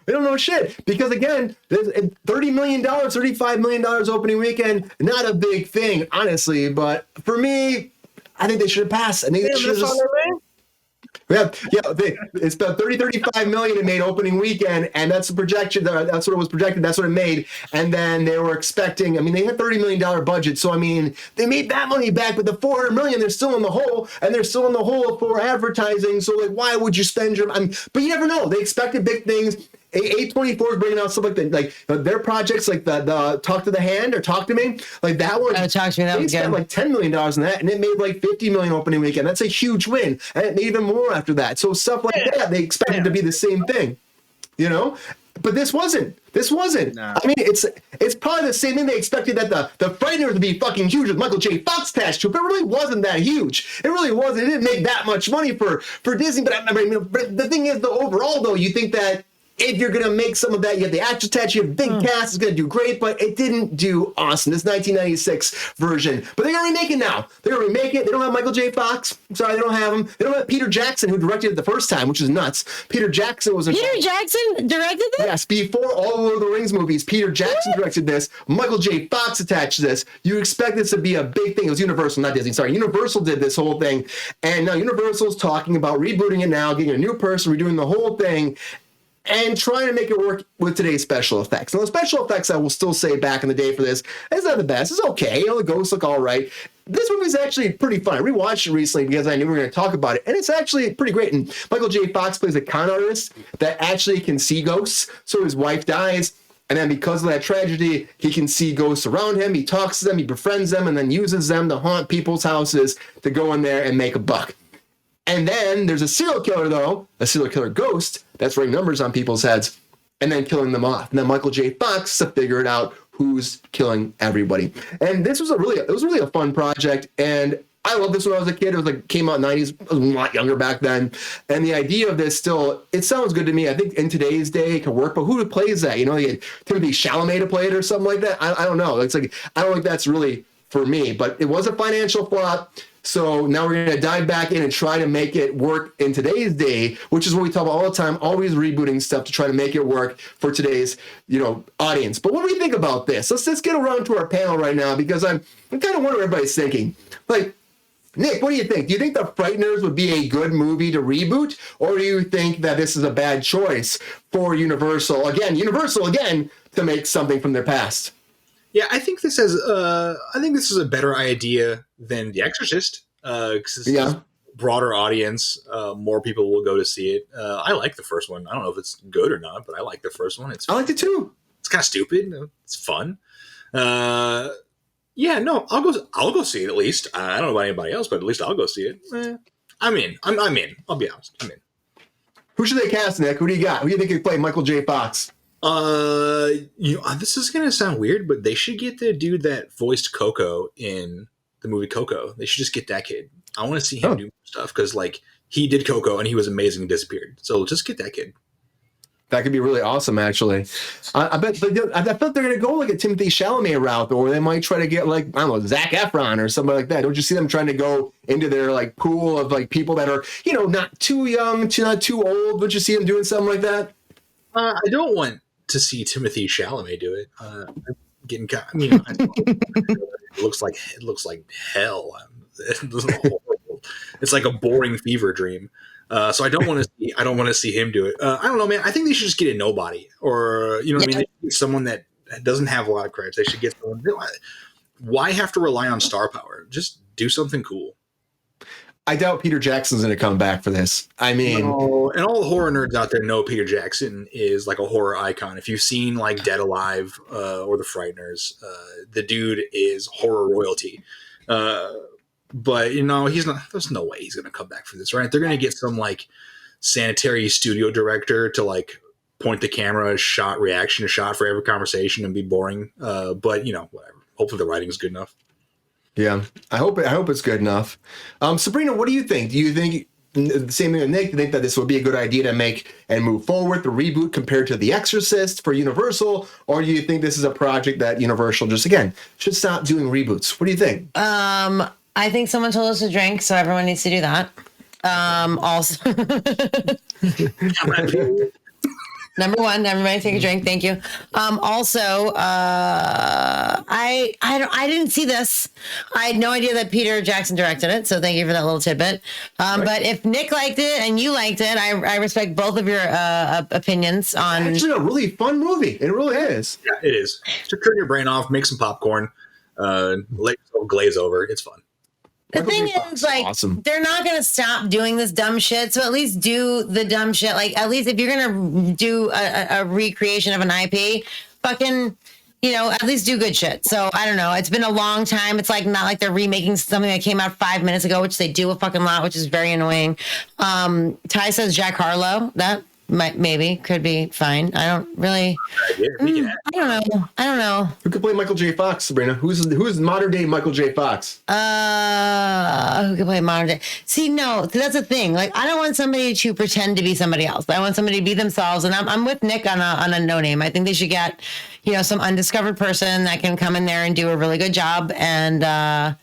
don't know shit because again, $30 million, $35 million opening weekend, not a big thing, honestly. But for me, I think they should have passed. I think they should have. It's about 35 million it made opening weekend, and that's the projection. That's what it was projected. That's what it made. And then they were expecting. I mean, they had $30 million budget, so I mean, they made that money back. But the $400 million, they're still in the hole, and they're still in the hole for advertising. So like, why would you spend your? But you never know. They expected big things. A24 is bringing out stuff like their projects, like the Talk to the Hand or Talk to Me, like that one. Talk to Me, that they was spent good. like $10 million in that, and it made like $50 million opening weekend. That's a huge win, and it made even more after that. So stuff like that, they expected to be the same thing, But this wasn't. Nah. I mean, it's probably the same thing. They expected that the Frighteners would be fucking huge with Michael J. Fox attached to it, but it really wasn't that huge. It really wasn't. It didn't make that much money for Disney. But I mean, the thing is, overall, though, you think that if you're going to make some of that, you have the actors attached, you have a big cast, it's going to do great, but it didn't do awesome. This 1996 version. But they're going to remake it now. They're going to remake it. They don't have Michael J. Fox. I'm sorry, they don't have him. They don't have Peter Jackson, who directed it the first time, which is nuts. Peter Jackson Jackson directed this? Yes, before all of Lord of the Rings movies, Peter Jackson directed this. Michael J. Fox attached to this. You expect this to be a big thing. It was Universal, not Disney. Sorry, Universal did this whole thing. And now Universal's talking about rebooting it now, getting a new person, redoing the whole thing, and trying to make it work with today's special effects. Now, the special effects, I will still say back in the day for this, it's not the best. It's okay. The ghosts look all right. This movie's actually pretty fun. I rewatched it recently because I knew we were going to talk about it, and it's actually pretty great. And Michael J. Fox plays a con artist that actually can see ghosts. So his wife dies, and then because of that tragedy, he can see ghosts around him. He talks to them, he befriends them, and then uses them to haunt people's houses to go in there and make a buck. And then there's a serial killer, though, a serial killer ghost that's writing numbers on people's heads and then killing them off. And then Michael J. Fox to figure it out who's killing everybody. And this was really a fun project. And I loved this when I was a kid. It was came out in the 90s. I was a lot younger back then. And the idea of this still, it sounds good to me. I think in today's day it can work, but who plays that? You had Timothy Chalamet to play it or something like that. I don't know. I don't think that's really for me, but it was a financial flop. So now we're going to dive back in and try to make it work in today's day, which is what we talk about all the time, always rebooting stuff to try to make it work for today's, audience. But what do we think about this? Let's get around to our panel right now, because I'm kind of wondering what everybody's thinking. Nick, what do you think? Do you think The Frighteners would be a good movie to reboot, or do you think that this is a bad choice for Universal again, to make something from their past? Yeah, I think this is a better idea than The Exorcist. Because it's a broader audience, more people will go to see it. I like the first one. I don't know if it's good or not, but I like the first one. I liked it too. It's kind of stupid. It's fun. I'll go see it at least. I don't know about anybody else, but at least I'll go see it. I'm in. I'll be honest. I'm in. Who should they cast, Nick? Who do you got? Who do you think could play Michael J. Fox? This is gonna sound weird, but they should get the dude that voiced Coco in the movie Coco. They should just get that kid. I want to see him do stuff because he did Coco and he was amazing and disappeared. So just get that kid. That could be really awesome, actually. I bet they're going to go a Timothy Chalamet route, or they might try to get SAG-AFTRA or somebody like that. Don't you see them trying to go into their pool of people that are not too young, not too old? Don't you see them doing something like that? I don't want to see Timothy Chalamet do it. I'm getting it looks like hell. It's like a boring fever dream. So I don't want to see him do it. I don't know, man. I think they should just get a nobody, or They should get someone that doesn't have a lot of credits. They should get someone. Why have to rely on star power? Just do something cool. I doubt Peter Jackson's going to come back for this. And all the horror nerds out there know Peter Jackson is a horror icon. If you've seen Dead Alive or The Frighteners, the dude is horror royalty. But he's not. There's no way he's going to come back for this, right? They're going to get some sanitary studio director to point the camera, reaction shot for every conversation, and be boring. But whatever. Hopefully the writing is good enough. Yeah, I hope it's good enough. Sabrina, what do you think? Do you think the same thing with Nick? Do you think that this would be a good idea to make and move forward the reboot compared to The Exorcist for Universal, or do you think this is a project that Universal just should stop doing reboots? What do you think? I think someone told us to drink, so everyone needs to do that. Also, number one, everybody take a drink. Thank you. Also, I didn't see this. I had no idea that Peter Jackson directed it, so thank you for that little tidbit. But if Nick liked it and you liked it, I respect both of your opinions on. It's actually a really fun movie. It really is. Yeah, it is. Just turn your brain off, make some popcorn, let yourself glaze over. It's fun. The thing is, awesome. They're not going to stop doing this dumb shit. So at least do the dumb shit. At least if you're going to do a recreation of an IP, fucking, at least do good shit. So I don't know. It's been a long time. It's not like they're remaking something that came out 5 minutes ago, which they do a fucking lot, which is very annoying. Ty says Jack Harlow. That maybe could be fine. I don't really. I don't know. Who could play Michael J. Fox, Sabrina? Who's modern day Michael J. Fox? Who could play modern day? See, no, that's the thing. Like, I don't want somebody to pretend to be somebody else. I want somebody to be themselves. And I'm with Nick on a no name. I think they should get, some undiscovered person that can come in there and do a really good job and,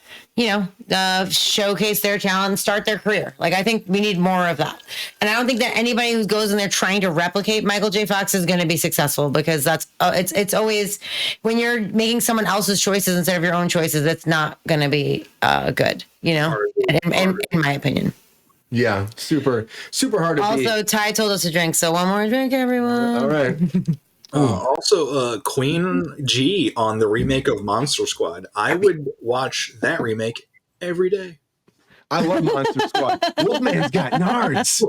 showcase their talent and start their career. Like, I think we need more of that. And I don't think that anybody who goes in there trying to replicate Michael J. Fox is going to be successful, because that's it's always, when you're making someone else's choices instead of your own choices, it's not going to be good, in my opinion. Yeah, super hard to beat. Also, Ty told us to drink, so one more drink, everyone. All right. Also, Queen G on the remake of Monster Squad. I would watch that remake every day. I love Monster Squad. Wolfman's got nards.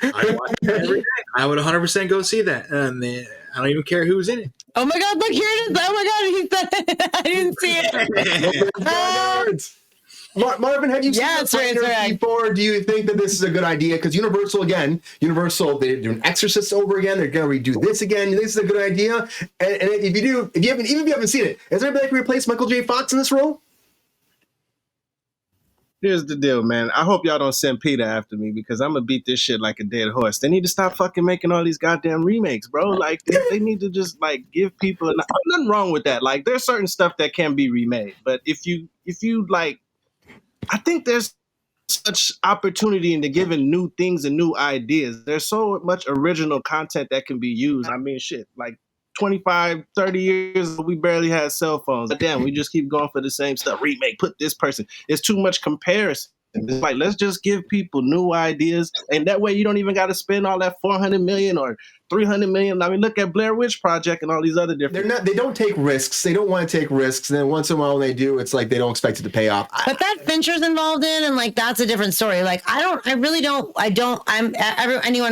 I watch it every day. I would 100% go see that. And I don't even care who's in it. Oh my God, look, here it is. Oh my God, he said it. I didn't see it. Nards. Marvin, have you seen Frighteners before? Do you think that this is a good idea? Because Universal, they're doing Exorcist over again. They're going to redo this again. This is a good idea. And if you haven't seen it, is there anybody that can replace Michael J. Fox in this role? Here's the deal, man. I hope y'all don't send Peter after me, because I'm going to beat this shit like a dead horse. They need to stop fucking making all these goddamn remakes, bro. Like, they need to just, give people... Nothing wrong with that. Like, there's certain stuff that can be remade. But if you I think there's such opportunity into giving new things and new ideas. There's so much original content that can be used. I mean, shit, 25, 30 years ago, we barely had cell phones. But damn, we just keep going for the same stuff. Remake, put this person. It's too much comparison. It's let's just give people new ideas. And that way you don't even got to spend all that $400 million or $300 million. I mean, look at Blair Witch Project and all these other different... They don't take risks. They don't want to take risks. And then once in a while when they do, it's like they don't expect it to pay off. But that Fincher's involved in, and that's a different story. Anyone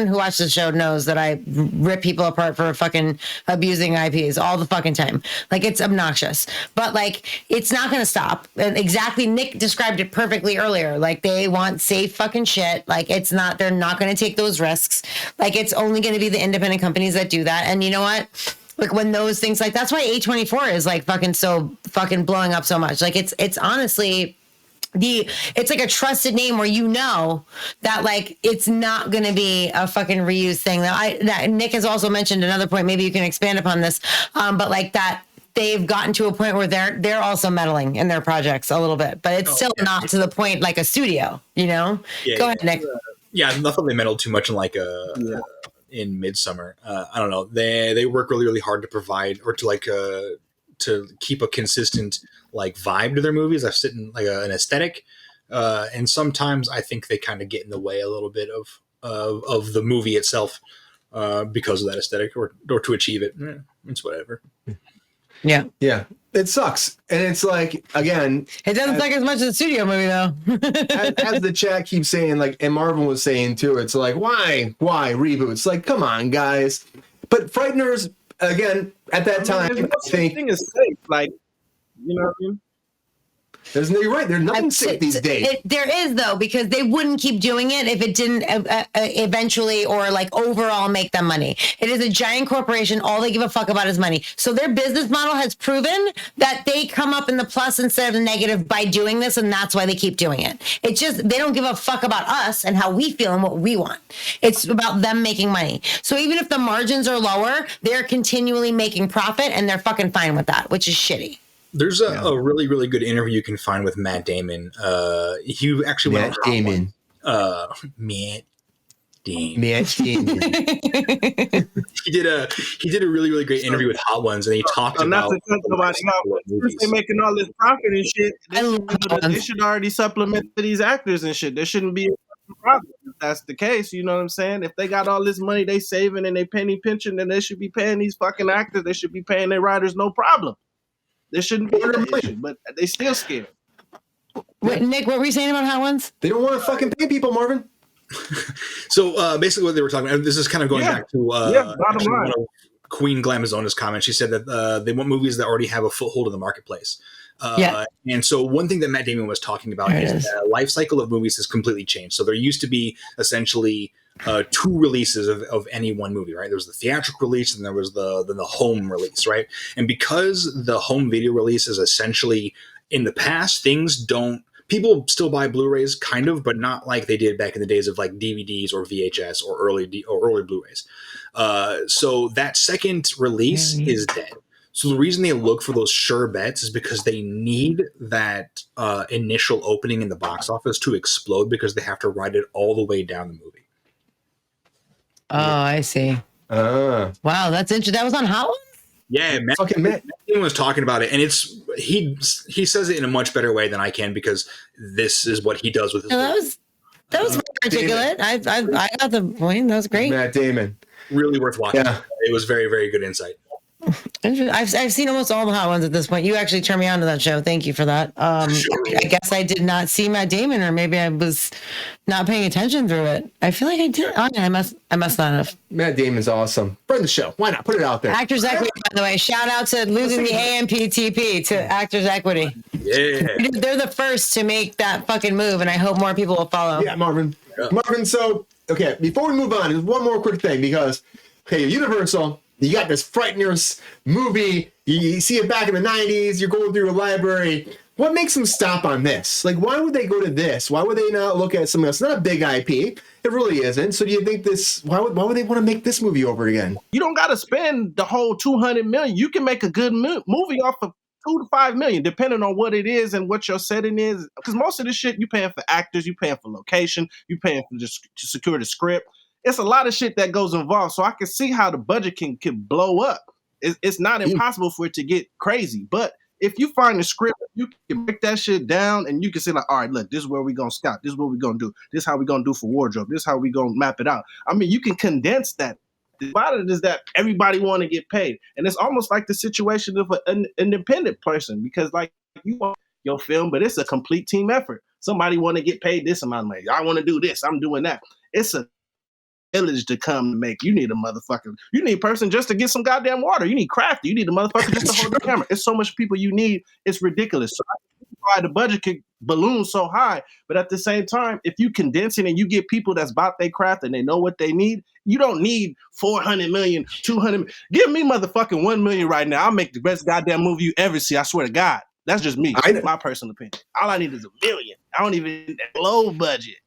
who watches the show knows that I rip people apart for fucking abusing IPs all the fucking time. It's obnoxious. But it's not going to stop. And exactly, Nick described it perfectly earlier. They want safe fucking shit. They're not going to take those risks. It's only going to be the independent companies that do that. And you know what? When those things, that's why A24 is fucking so fucking blowing up so much. It's honestly it's a trusted name where that it's not going to be a fucking reuse thing. That Nick has also mentioned another point. Maybe you can expand upon this. But that they've gotten to a point where they're also meddling in their projects a little bit, but it's still not to the point like a studio, Go ahead, Nick. Yeah, I thought they meddled too much in in Midsummer. I don't know. They work really, really hard to provide or to keep a consistent vibe to their movies. I've sit in an aesthetic, and sometimes I think they kind of get in the way a little bit of the movie itself because of that aesthetic or to achieve it. It's whatever. Yeah. It sucks. And it's again... It doesn't suck as much as a studio movie, though. as the chat keeps saying, and Marvin was saying, too, it's why reboots? Come on, guys. But Frighteners, again, at that time, I think... Thing is safe. You know what I mean? You're right. There's nothing safe these days. There is, though, because they wouldn't keep doing it if it didn't eventually or overall make them money. It is a giant corporation. All they give a fuck about is money. So their business model has proven that they come up in the plus instead of the negative by doing this, and that's why they keep doing it. It's just they don't give a fuck about us and how we feel and what we want. It's about them making money. So even if the margins are lower, they're continually making profit, and they're fucking fine with that, which is shitty. There's a really, really good interview you can find with Matt Damon. He actually went Matt Damon. Matt Damon. He did a really, really great interview with Hot Ones, and he talked about they're making all this profit and shit. They should already supplement these actors and shit. There shouldn't be a problem if that's the case. You know what I'm saying? If they got all this money they saving and they penny pinching, then they should be paying these fucking actors. They should be paying their writers, no problem. There shouldn't be an issue, but they still scared. Wait, Nick, what were you saying about Hot Ones? They don't want to fucking pay people, Marvin. So basically what they were talking about, this is kind of going back to one of Queen Glamazona's comments. She said that they want movies that already have a foothold in the marketplace. And so one thing that Matt Damon was talking about is the life cycle of movies has completely changed. So there used to be essentially two releases of any one movie, right? There was the theatrical release and there was the home release, right? And because the home video release is essentially, in the past, people still buy Blu-rays, kind of, but not like they did back in the days of like DVDs or VHS or early Blu-rays. So that second release is dead. So the reason they look for those sure bets is because they need that initial opening in the box office to explode, because they have to ride it all the way down the movie. Oh, I see. Wow, that's interesting. That was on Hot Ones? Yeah, Matt was talking about it, and he says it in a much better way than I can, because this is what he does with his that was articulate. I got the point. That was great. Matt Damon. Really worth watching. Yeah. It was very, very good insight. I've seen almost all the Hot Ones at this point. You actually turned me on to that show. Thank you for that. I guess I did not see Matt Damon, or maybe I was not paying attention through it. I feel like I did. Oh, yeah, I must not have. Matt Damon's awesome. Friend the show. Why not? Put it out there. Actors Equity, by the way. Shout out to losing the AMPTP to Actors Equity. Yeah. They're the first to make that fucking move, and I hope more people will follow. Yeah, Marvin. Yeah. Marvin, so, okay, before we move on, there's one more quick thing, because, okay, Universal, you got this Frighteners movie. You see it back in the 90s. You're going through a library. What makes them stop on this? Like, why would they go to this? Why would they not look at something else? It's not a big IP. It really isn't. So do you think this, why would they want to make this movie over again? You don't got to spend the whole $200 million. You can make a good movie off of $2 to $5 million, depending on what it is and what your setting is. Because most of this shit, you paying for actors, you paying for location, you paying for just to secure the script. It's a lot of shit that goes involved. So I can see how the budget can blow up. It's not impossible for it to get crazy. But if you find the script, you can break that shit down, and you can say like, all right, look, this is where we're going to scout. This is what we're going to do. This is how we're going to do for wardrobe. This is how we're going to map it out. I mean, you can condense that. About it is that everybody want to get paid. And it's almost like the situation of an independent person, because like you want your film, but it's a complete team effort. Somebody want to get paid this amount of money. I want to do this. I'm doing that. It's a village to come to make. You need a person just to get some goddamn water. You need crafty. You need a motherfucker just to hold the camera. It's so much people you need. It's ridiculous. So why the budget could balloon so high, but at the same time, if you condense it and you get people that's about their craft and they know what they need, you don't need 400 million, 200 million. Give me motherfucking 1 million right now. I'll make the best goddamn movie you ever see. I swear to God. That's just me. My personal opinion. All I need is $1 million. I don't even need low budget.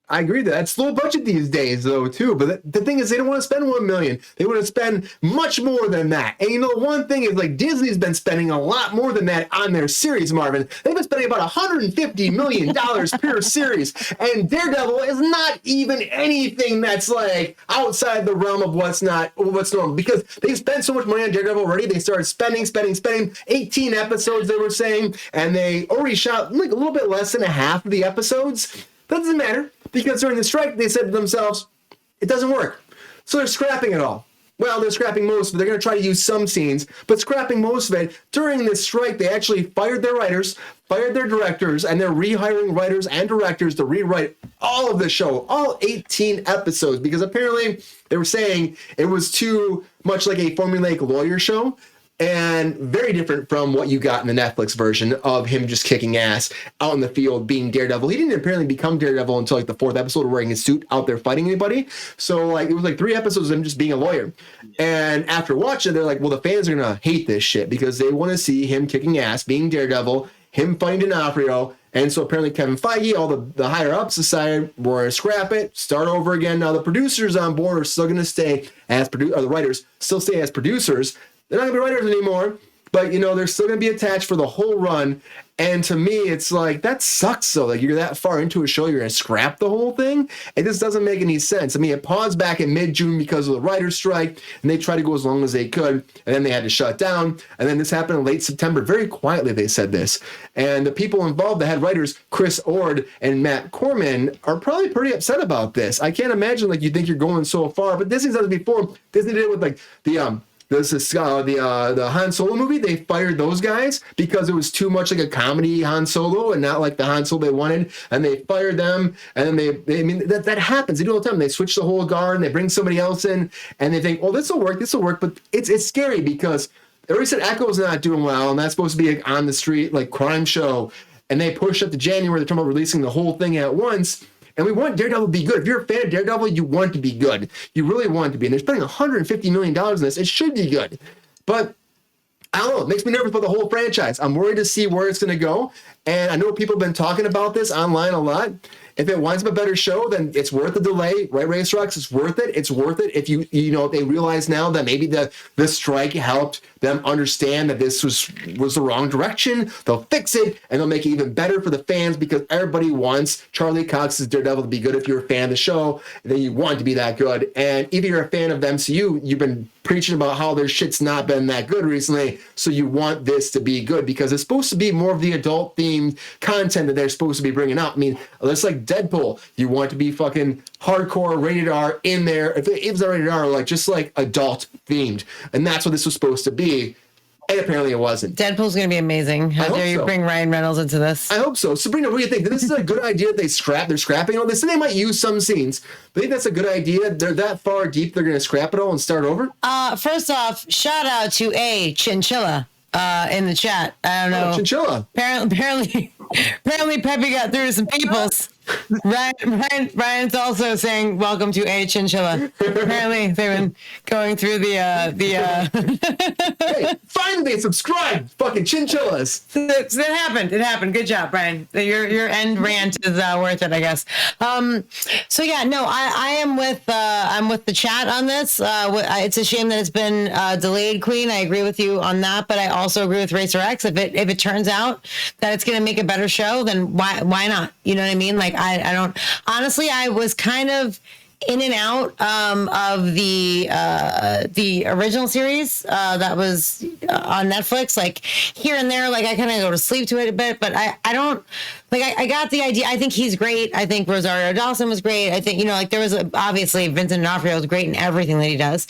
I agree that it's low budget these days, though, too. But the thing is, they don't want to spend $1 million. They want to spend much more than that. And you know, one thing is, like, Disney's been spending a lot more than that on their series, Marvin. They've been spending about $150 million per series. And Daredevil is not even anything that's like outside the realm of what's normal. Because they spent so much money on Daredevil already. They started spending 18 episodes, they were saying, and they already shot like a little bit less than a half of the episodes. That doesn't matter, because during the strike, they said to themselves, it doesn't work. So they're scrapping it all. Well, they're scrapping most of it. They're going to try to use some scenes, but scrapping most of it. During this strike, they actually fired their writers, fired their directors, and they're rehiring writers and directors to rewrite all of the show, all 18 episodes, because apparently they were saying it was too much like a formulaic lawyer show. And very different from what you got in the Netflix version of him just kicking ass out in the field being Daredevil. He didn't apparently become Daredevil until like the 4th episode, wearing his suit out there fighting anybody. So like it was like 3 episodes of him just being a lawyer. And after watching it, they're like, well, the fans are going to hate this shit because they want to see him kicking ass, being Daredevil, him fighting D'Onofrio. And so apparently Kevin Feige, all the higher ups decided we're going to scrap it, start over again. Now the producers on board are still going to stay as the writers still stay as producers. They're not going to be writers anymore, but, you know, they're still going to be attached for the whole run. And to me, it's like, that sucks, though. Like, you're that far into a show, you're going to scrap the whole thing? It just doesn't make any sense. I mean, it paused back in mid-June because of the writer's strike, and they tried to go as long as they could, and then they had to shut down. And then this happened in late September. Very quietly, they said this. And the people involved, the head writers, Chris Ord and Matt Corman, are probably pretty upset about this. I can't imagine, like, you think you're going so far, but Disney's done it before. Disney did it with, like, the Han Solo movie. They fired those guys because it was too much like a comedy Han Solo and not like the Han Solo they wanted, and they fired them. And then I mean that happens. They do all the time. They switch the whole guard and they bring somebody else in, and they think, oh, this will work. But it's scary because they already said Echo's not doing well, and that's supposed to be like on the street like crime show, and they push up to January. They're talking about releasing the whole thing at once. And we want Daredevil to be good. If you're a fan of Daredevil, you want it to be good. You really want it to be. And they're spending $150 million in this. It should be good. But I don't know. It makes me nervous about the whole franchise. I'm worried to see where it's going to go. And I know people have been talking about this online a lot. If it winds up a better show, then it's worth the delay, right, Racer X? It's worth it. It's worth it. If if they realize now that maybe the strike helped them understand that this was the wrong direction, they'll fix it and they'll make it even better for the fans because everybody wants Charlie Cox's Daredevil to be good. If you're a fan of the show, then you want it to be that good. And if you're a fan of the MCU, you've been preaching about how their shit's not been that good recently, so you want this to be good because it's supposed to be more of the adult-themed content that they're supposed to be bringing out. I mean, it's like Deadpool. You want it to be fucking hardcore, rated R in there. If it's not rated R, just like adult-themed. And that's what this was supposed to be. And apparently it wasn't. Deadpool's going to be amazing. How dare you bring Ryan Reynolds into this? I hope so. Sabrina, what do you think? This is a good idea that they're scrapping all this. And they might use some scenes. But I think that's a good idea. They're that far deep, they're going to scrap it all and start over? First off, shout out to Chinchilla in the chat. I don't know. Chinchilla. Apparently Peppy got through to some peoples. Ryan's also saying welcome to A Chinchilla. Apparently they've been going through the Hey, finally they subscribed, fucking chinchillas. That happened. It happened. Good job, Brian. Your end rant is worth it, I guess. So yeah, no, I am with I'm with the chat on this. It's a shame that it's been delayed, Queen. I agree with you on that, but I also agree with Racer X. If it turns out that it's going to make a better show, then why not? You know what I mean? I don't honestly. I was kind of in and out of the original series that was on Netflix. Here and there, I kind of go to sleep to it a bit, but I don't I got the idea. I think he's great. I think Rosario Dawson was great. I think there was obviously Vincent D'Onofrio is great in everything that he does.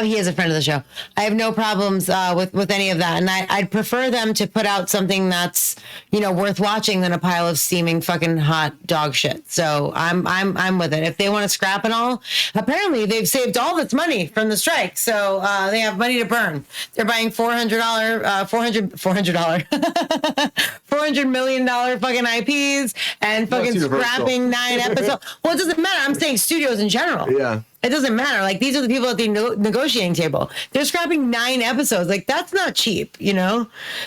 He is a friend of the show. I have no problems with any of that, and I'd prefer them to put out something that's worth watching than a pile of steaming fucking hot dog shit. So I'm with it. If they want to scrap it all, apparently they've saved all this money from the strike, so they have money to burn. They're buying $400 million fucking IPs and fucking scrapping 9 episodes. Well, it doesn't matter. I'm saying studios in general. Yeah. It doesn't matter. These are the people at the negotiating table. They're scrapping 9 episodes. That's not cheap,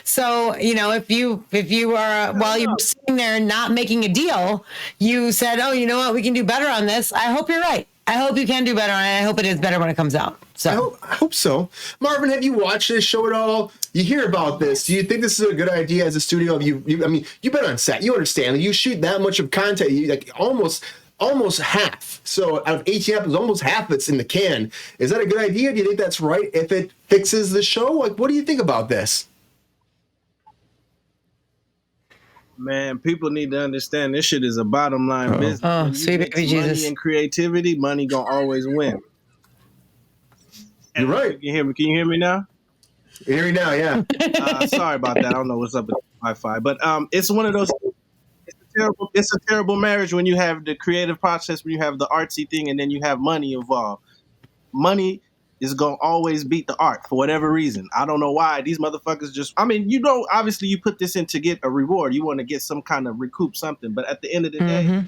So, if you are, while you're sitting there not making a deal, you said, oh, you know what, we can do better on this. I hope you're right. I hope you can do better on it. I hope it is better when it comes out. So I hope so. Marvin, have you watched this show at all? You hear about this. Do you think this is a good idea as a studio? You've been on set. You understand. You shoot that much of content. You almost half. So out of 18 episodes, almost half of it's in the can. Is that a good idea? Do you think that's right? If it fixes the show, what do you think about this? Man, people need to understand this shit is a bottom line business. Oh, sweet baby Jesus. Money and creativity, money gonna always win. You're right. Can you hear me now? You hear me now, yeah. Sorry about that. I don't know what's up with Wi-Fi, but it's one of those. It's a terrible marriage when you have the creative process, when you have the artsy thing, and then you have money involved. Money is going to always beat the art for whatever reason. I don't know why. These motherfuckers obviously you put this in to get a reward. You want to get some kind of recoup something. But at the end of the day,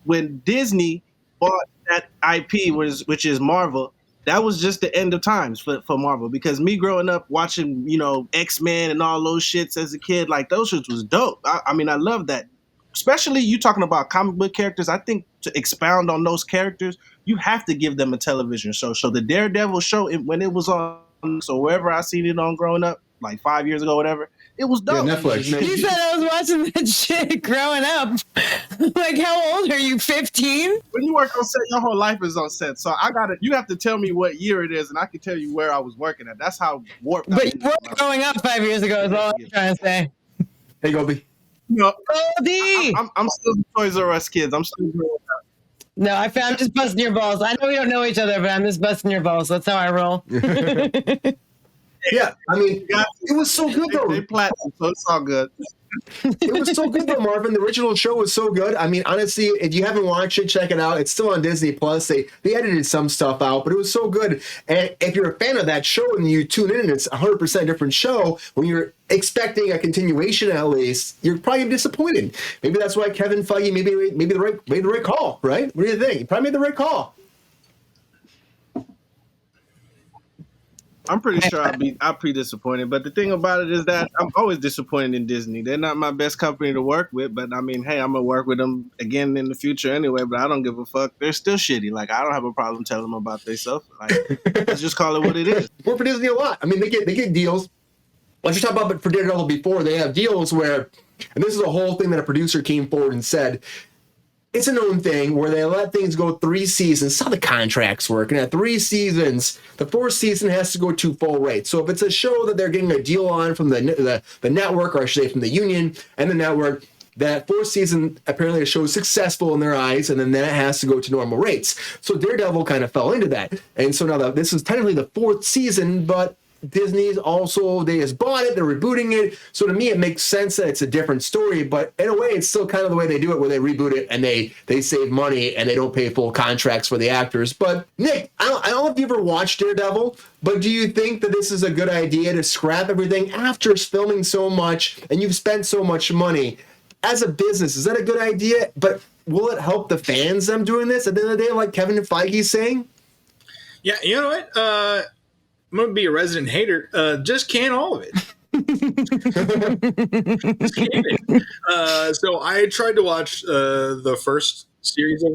when Disney bought that IP, which is Marvel, that was just the end of times for Marvel. Because me growing up watching, X-Men and all those shits as a kid, those shits was dope. I love that. Especially you talking about comic book characters, I think to expound on those characters, you have to give them a television show. So the Daredevil show, when it was on, so wherever I seen it on growing up, 5 years ago, whatever, it was dope. Yeah, Netflix. He said I was watching that shit growing up. How old are you, 15? When you work on set, your whole life is on set. So you have to tell me what year it is, and I can tell you where I was working at. That's how warped. But you were growing up 5 years ago is all I'm trying to say. Hey, Gobi. No, Gobi! I'm still the Toys R Us kids. I'm still growing up. No, I'm just busting your balls. I know we don't know each other, but I'm just busting your balls. That's how I roll. Yeah, it was so good though. They platinum, so it's all good. It was so good though, Marvin. The original show was so good. I mean, honestly, if you haven't watched it, check it out. It's still on Disney Plus. They edited some stuff out, but it was so good. And if you're a fan of that show and you tune in and it's 100% different show, when you're expecting a continuation at least, you're probably disappointed.Maybe that's why Kevin Feige made the right call, right? What do you think? He probably made the right call. I'm pretty sure I'll be disappointed. But the thing about it is that I'm always disappointed in Disney. They're not my best company to work with, but I mean, hey, I'm gonna work with them again in the future anyway. But I don't give a fuck. They're still shitty. Like I don't have a problem telling them about themselves. Like let's just call it what it is. Work for Disney a lot. I mean, they get deals. Let's just talk about for Daredevil before. They have deals where, and this is a whole thing that a producer came forward and said. It's a known thing where they let things go 3 seasons. That's how the contracts work. And at 3 seasons, the 4th season has to go to full rate. So if it's a show that they're getting a deal on from the network, or I should say from the union and the network, that 4th season, apparently the show is successful in their eyes, and then that has to go to normal rates. So Daredevil kind of fell into that. And so now this is technically the 4th season, but Disney's also, they just bought it, they're rebooting it. So to me, it makes sense that it's a different story, but in a way, it's still kind of the way they do it, where they reboot it and they save money and they don't pay full contracts for the actors. But Nick, I don't know if you ever watched Daredevil, but do you think that this is a good idea to scrap everything after filming so much and you've spent so much money? As a business, is that a good idea? But will it help the fans, them doing this at the end of the day, like Kevin Feige's saying? Yeah, you know what? I'm going to be a resident hater. Just can all of it. Just can it. So I tried to watch the first series of...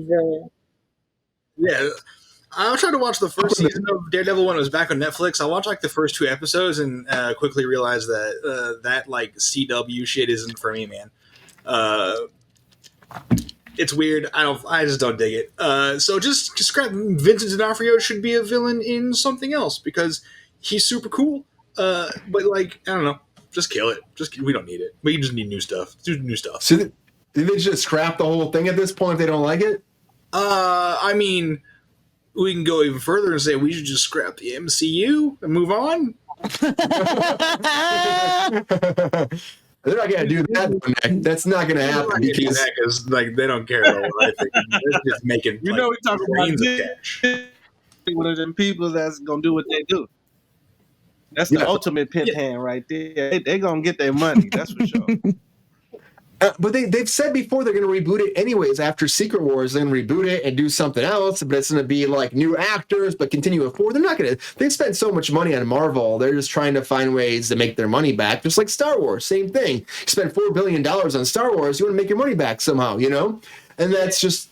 I tried to watch the first season of Daredevil when it was back on Netflix. I watched like the first 2 episodes and quickly realized that that like CW shit isn't for me, man. It's weird. I just don't dig it. So just scrap. Vincent D'Onofrio should be a villain in something else because he's super cool. But like, I don't know. Just kill it. We don't need it. We just need new stuff. Do new stuff. So did they just scrap the whole thing at this point if they don't like it? I mean, we can go even further and say we should just scrap the MCU and move on. They're not going to do that, Nick. That's not going to happen. Because like they don't care about what I think. They're just making. We talk about one of them people that's going to do what they do. That's the ultimate pimp hand right there. They're going to get their money. That's for sure. But they've said before they're going to reboot it anyways. After Secret Wars, they're going to reboot it and do something else. But it's going to be like new actors, but continue it forward. They're not going to. They've spent so much money on Marvel. They're just trying to find ways to make their money back. Just like Star Wars, same thing. You spent $4 billion on Star Wars. You want to make your money back somehow, you know? And that's just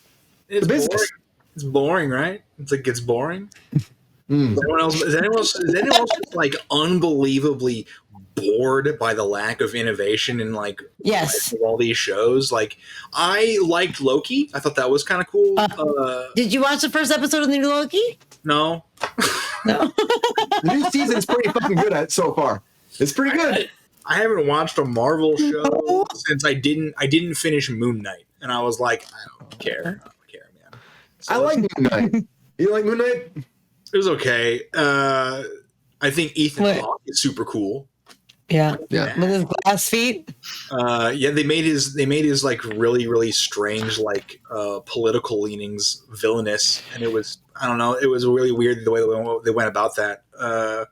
the business. Boring. It's boring, right? It's boring. Is anyone else like unbelievably bored by the lack of innovation in like all these shows? Like I liked Loki. I thought that was kind of cool. Did you watch the first episode of the new Loki? No. The new season's pretty fucking good so far. It's pretty good. I haven't watched a Marvel show since I didn't finish Moon Knight, and I was like, I don't care, man. So I like Moon Knight. You like Moon Knight? It was okay. I think Ethan Hawke is super cool. Yeah. With his glass feet. They made his like really, really strange like political leanings villainous, and it was, I don't know, it was really weird the way they went about that. I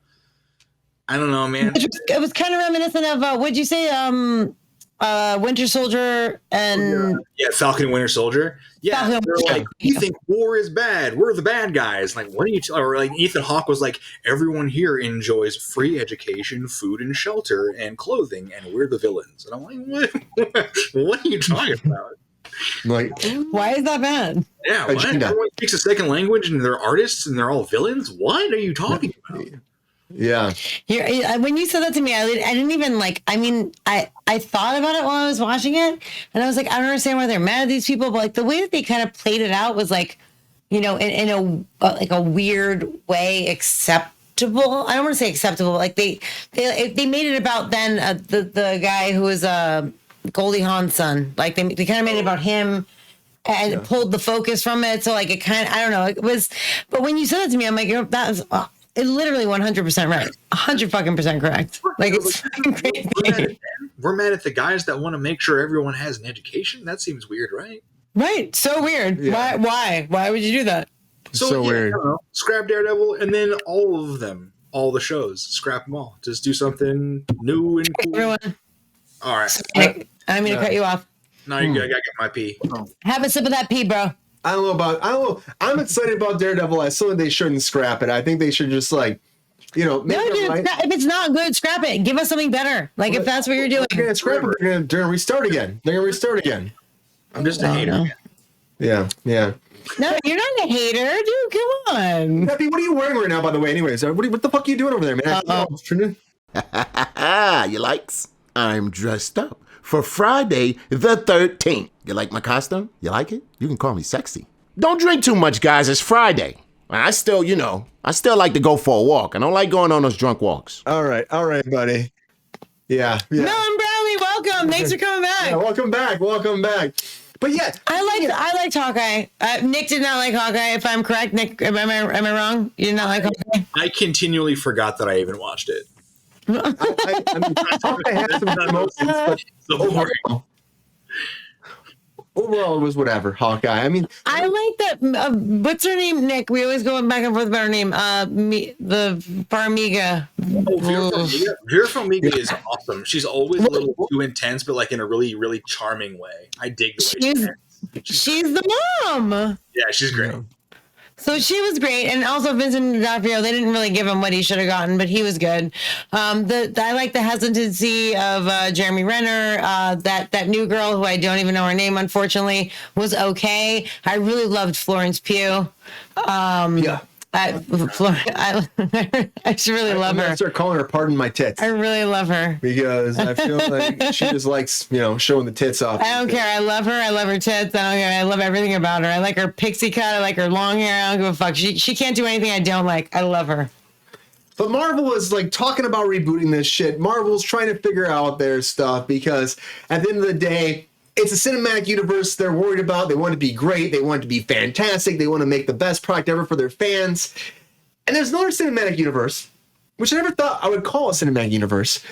don't know, man. It was kind of reminiscent of what'd you say? Winter Soldier and Falcon and Winter Soldier. Yeah, they're like, we think war is bad. We're the bad guys. Like, what are you? Or like Ethan Hawke was like, everyone here enjoys free education, food and shelter, and clothing, and we're the villains. And I'm like, what are you talking about? Like, why is that bad? Yeah, what? Everyone speaks a second language, and they're artists, and they're all villains. What are you talking about? Yeah. When you said that to me, I didn't even like. I mean, I thought about it while I was watching it, and I was like, I don't understand why they're mad at these people. But like the way that they kind of played it out was like, you know, in a weird way acceptable. I don't want to say acceptable. Like they made it about then the guy who was Goldie Hawn's son. Like they kind of made it about him. And it pulled the focus from it. So like it kind of, I don't know, it was, but when you said it to me, I'm like, that was. literally 100% right. 100 fucking percent correct. Like, it's fucking crazy. We're mad at the guys that want to make sure everyone has an education. That seems weird, right? Right. So weird. Yeah. Why would you do that? So weird. I don't know. Scrap Daredevil, and then all of them, all the shows, scrap them all. Just do something new and cool. Everyone. All right. Nick, I mean to cut you off. No, you gotta get my pee. Have a sip of that pee, bro. I don't know. I'm excited about Daredevil. I still think they shouldn't scrap it. I think they should just make No, dude, if it's not good, scrap it. Give us something better. Like, if that's what you're doing. They're gonna scrap it. They're gonna restart again. I'm just a hater. Yeah. No, you're not a hater, dude. Come on. Happy, what are you wearing right now, by the way? Anyways, what the fuck are you doing over there, man? You likes? I'm dressed up for Friday the 13th. You like my costume? You like it? You can call me sexy. Don't drink too much, guys. It's Friday. I still like to go for a walk. I don't like going on those drunk walks. All right, buddy. Yeah. Melon Bradley, welcome. Thanks for coming back. Yeah, welcome back. But yeah, I liked Hawkeye. Nick did not like Hawkeye. If I'm correct, Nick, am I wrong? You did not like Hawkeye? I continually forgot that I even watched it. Hawkeye has some good moments, but overall, it was whatever. Hawkeye. I mean, I like that. What's her name, Nick? We always go back and forth about her name. The Farmiga. Vera Farmiga is awesome. She's always a little too intense, but like in a really, really charming way. I dig the way she's the mom. Yeah, she's great. So she was great, and also Vincent D'Onofrio. They didn't really give him what he should have gotten, but he was good. I like the hesitancy of Jeremy Renner. That new girl who I don't even know her name, unfortunately, was okay. I really loved Florence Pugh. I just really love her. I'm gonna start calling her "Pardon My Tits." I really love her because I feel like she just likes, showing the tits off. I don't care. I love her. I love her tits. I don't care. I love everything about her. I like her pixie cut. I like her long hair. I don't give a fuck. She can't do anything I don't like. I love her. But Marvel is like talking about rebooting this shit. Marvel's trying to figure out their stuff because at the end of the day, it's a cinematic universe they're worried about. They want it to be great. They want it to be fantastic. They want to make the best product ever for their fans. And there's another cinematic universe, which I never thought I would call a cinematic universe.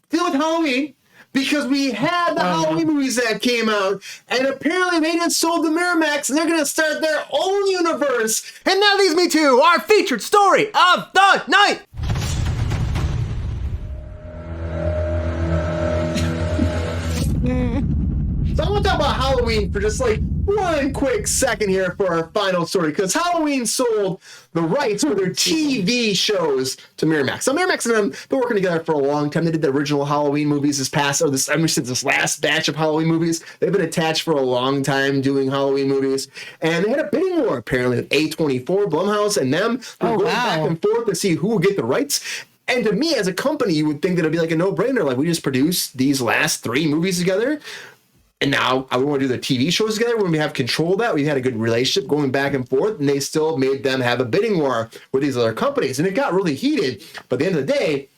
Deal with Halloween, because we had the Halloween movies that came out, and apparently they just sold to Miramax, and they're going to start their own universe. And that leads me to our featured story of the night. So I want to talk about Halloween for just like one quick second here for our final story, because Halloween sold the rights for their TV shows to Miramax. So Miramax and them have been working together for a long time. They did the original Halloween movies this last batch of Halloween movies. They've been attached for a long time doing Halloween movies. And they had a bidding war apparently with A24, Blumhouse, and them. They're going back and forth to see who will get the rights. And to me, as a company, you would think that it'd be like a no-brainer. Like, we just produced these last 3 movies together, and now I want to do the TV shows together when we have control of that. We had a good relationship going back and forth, and they still made them have a bidding war with these other companies. And it got really heated. But at the end of the day,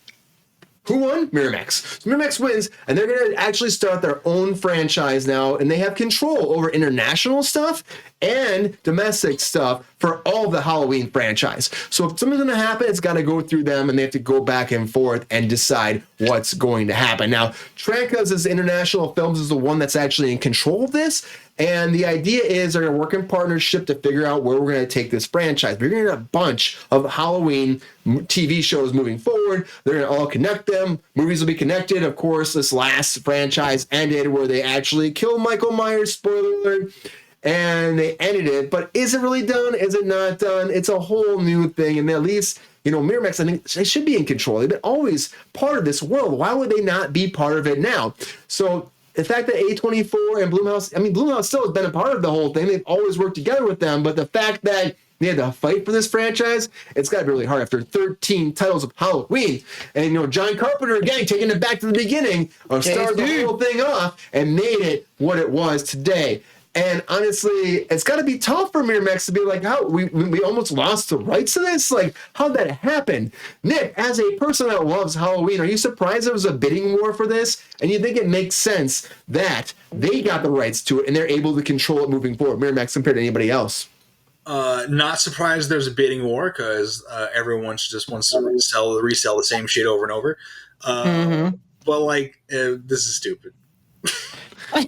who won? Miramax. So Miramax wins, and they're going to actually start their own franchise now, and they have control over international stuff and domestic stuff for all of the Halloween franchise. So if something's going to happen, it's got to go through them, and they have to go back and forth and decide what's going to happen. Now, Trancas' International Films is the one that's actually in control of this, and the idea is they're going to work in partnership to figure out where we're going to take this franchise. We're going to get a bunch of Halloween TV shows moving forward. They're going to all connect them. Movies will be connected. Of course, this last franchise ended where they actually killed Michael Myers, spoiler alert, and they ended it. But is it really done? Is it not done? It's a whole new thing, and at least, Miramax, I think they should be in control. They've been always part of this world. Why would they not be part of it now? So the fact that A24 and Blumhouse still has been a part of the whole thing. They've always worked together with them, but the fact that they had to fight for this franchise, it's got to be really hard after 13 titles of Halloween. And, John Carpenter, again, taking it back to the beginning, started the whole thing off and made it what it was today. And honestly, it's got to be tough for Miramax to be like, how we almost lost the rights to this? Like, how'd that happen? Nick, as a person that loves Halloween, are you surprised there was a bidding war for this? And you think it makes sense that they got the rights to it and they're able to control it moving forward, Miramax compared to anybody else? Not surprised there's a bidding war because everyone just wants to resell the same shit over and over. But like, this is stupid. You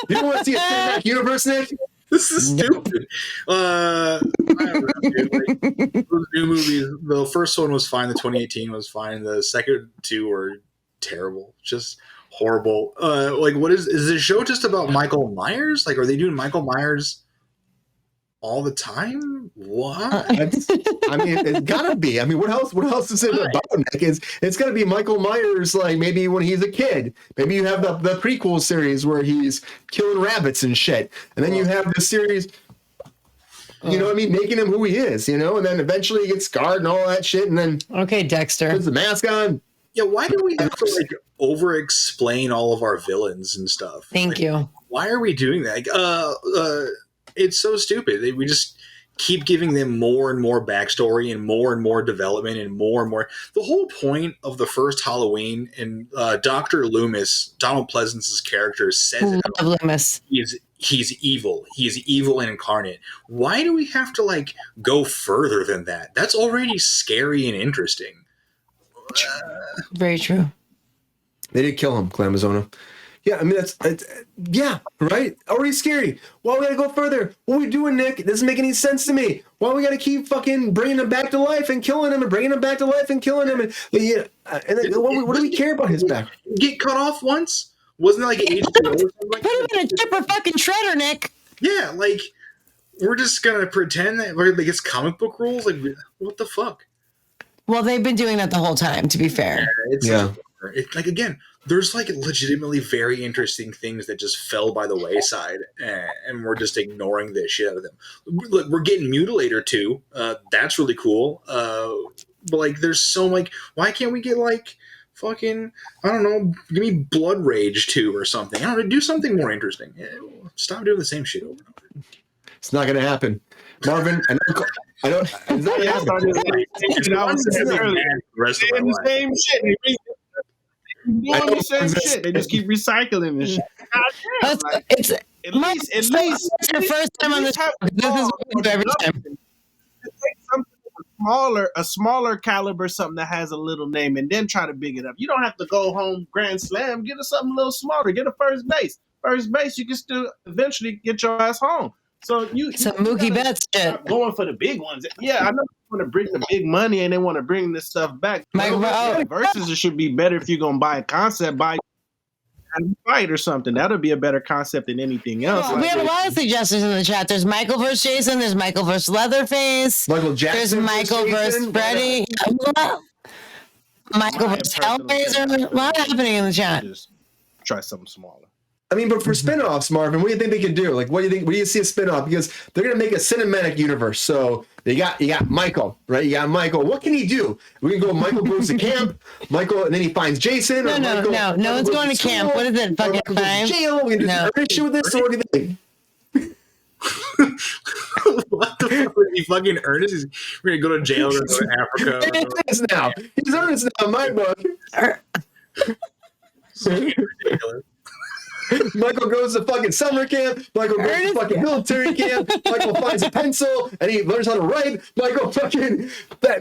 don't want to see a cinematic universe, Nick? This is stupid. I don't know, dude. Like, those new movies, the first one was fine. The 2018 was fine. The second two were terrible. Just horrible. Like, what is the show just about Michael Myers? Like, are they doing Michael Myers all the time? What? I mean, it's gotta be. I mean, what else is it about, Nick? It's gotta be Michael Myers, like maybe when he's a kid. Maybe you have the prequel series where he's killing rabbits and shit. And then you have the series, you know what I mean, making him who he is, you know, and then eventually he gets scarred and all that shit, and then Dexter puts the mask on. Yeah, why do we have to like over explain all of our villains and stuff? Thank you. Why are we doing that? It's so stupid. We just keep giving them more and more backstory and more development and more. The whole point of the first Halloween, and Dr. Loomis, Donald Pleasance's character, says Love Loomis. He's evil. He's evil and incarnate. Why do we have to like go further than that? That's already scary and interesting. Very true. They did kill him, Glamazona. Yeah, I mean, yeah, right? Already scary. Why we gotta go further? What are we doing, Nick? It doesn't make any sense to me. Why we gotta keep fucking bringing him back to life and killing him and bringing him back to life and killing him? And what do we care about his back? Get cut off once? Wasn't it like an HBO or something like Put him in a chipper fucking shredder, Nick. Yeah, like, we're just gonna pretend that like it's comic book rules? Like, what the fuck? Well, they've been doing that the whole time, to be fair. It's like, again, there's like legitimately very interesting things that just fell by the wayside, and we're just ignoring the shit out of them. Look, we're getting Mutilator 2. That's really cool. But like, there's so like, why can't we get like fucking, I don't know, give me Blood Rage 2 or something? I don't know, do something more interesting. Stop doing the same shit over and over. It's not gonna happen, Marvin. I don't. It's not gonna happen. The same shit. Doing the same shit. They just keep recycling this shit. It's at least your first time on the show. This is what we do every time. Take something a smaller caliber, something that has a little name, and then try to big it up. You don't have to go home grand slam. Get us something a little smaller. Get a first base. First base, you can still eventually get your ass home. So some Mookie Betts shit. Going for the big ones. Yeah, I know they want to bring the big money and they want to bring this stuff back. Versus it should be better if you're gonna buy a concept, buy a fight or something. That'll be a better concept than anything else. We have a lot of suggestions in the chat. There's Michael versus Jason. There's Michael versus Leatherface. Michael Jackson. There's Michael versus Freddy. Michael versus Hellraiser. A lot happening in the chat. Just try something smaller. I mean, but for spinoffs, Marvin, what do you think they could do? Like, what do you think? What do you see a spinoff? Because they're gonna make a cinematic universe. So you got Michael, right? You got Michael. What can he do? We can go. Michael goes to camp. Michael, and then he finds Jason. No one's going to camp. What is it? Fucking time? Jail. We can do some issue with this. So what do you think? What the fuck is he fucking earnest? We're gonna go to jail. We're gonna go to Africa. Now he's earnest now. In my book. So ridiculous. Michael goes to fucking summer camp. Michael goes to fucking military camp. Michael finds a pencil and he learns how to write. Michael fucking a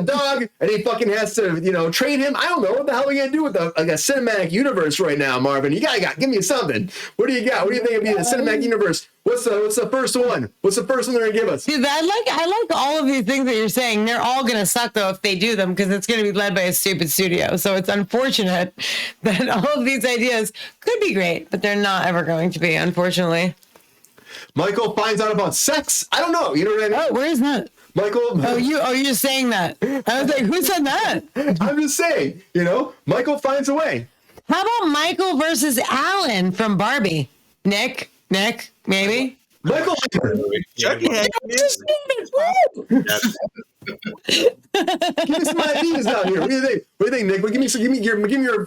dog and he fucking has to, train him. I don't know what the hell are we gonna do with a cinematic universe right now, Marvin. You gotta give me something. What do you got? What do you think would be the cinematic universe? What's the first one? What's the first one they're gonna give us? Dude, I like all of these things that you're saying. They're all gonna suck though if they do them because it's gonna be led by a stupid studio. So it's unfortunate that all of these ideas could be great, but they're not ever going to be, unfortunately. Michael finds out about sex. I don't know. You know what I mean? Oh, where is that? Michael. You're just saying that. I was like, who said that? I'm just saying. Michael finds a way. How about Michael versus Alan from Barbie? Nick, maybe. Michael. Chucky had kids. Give me some ideas out here. What do you think, Nick? Give me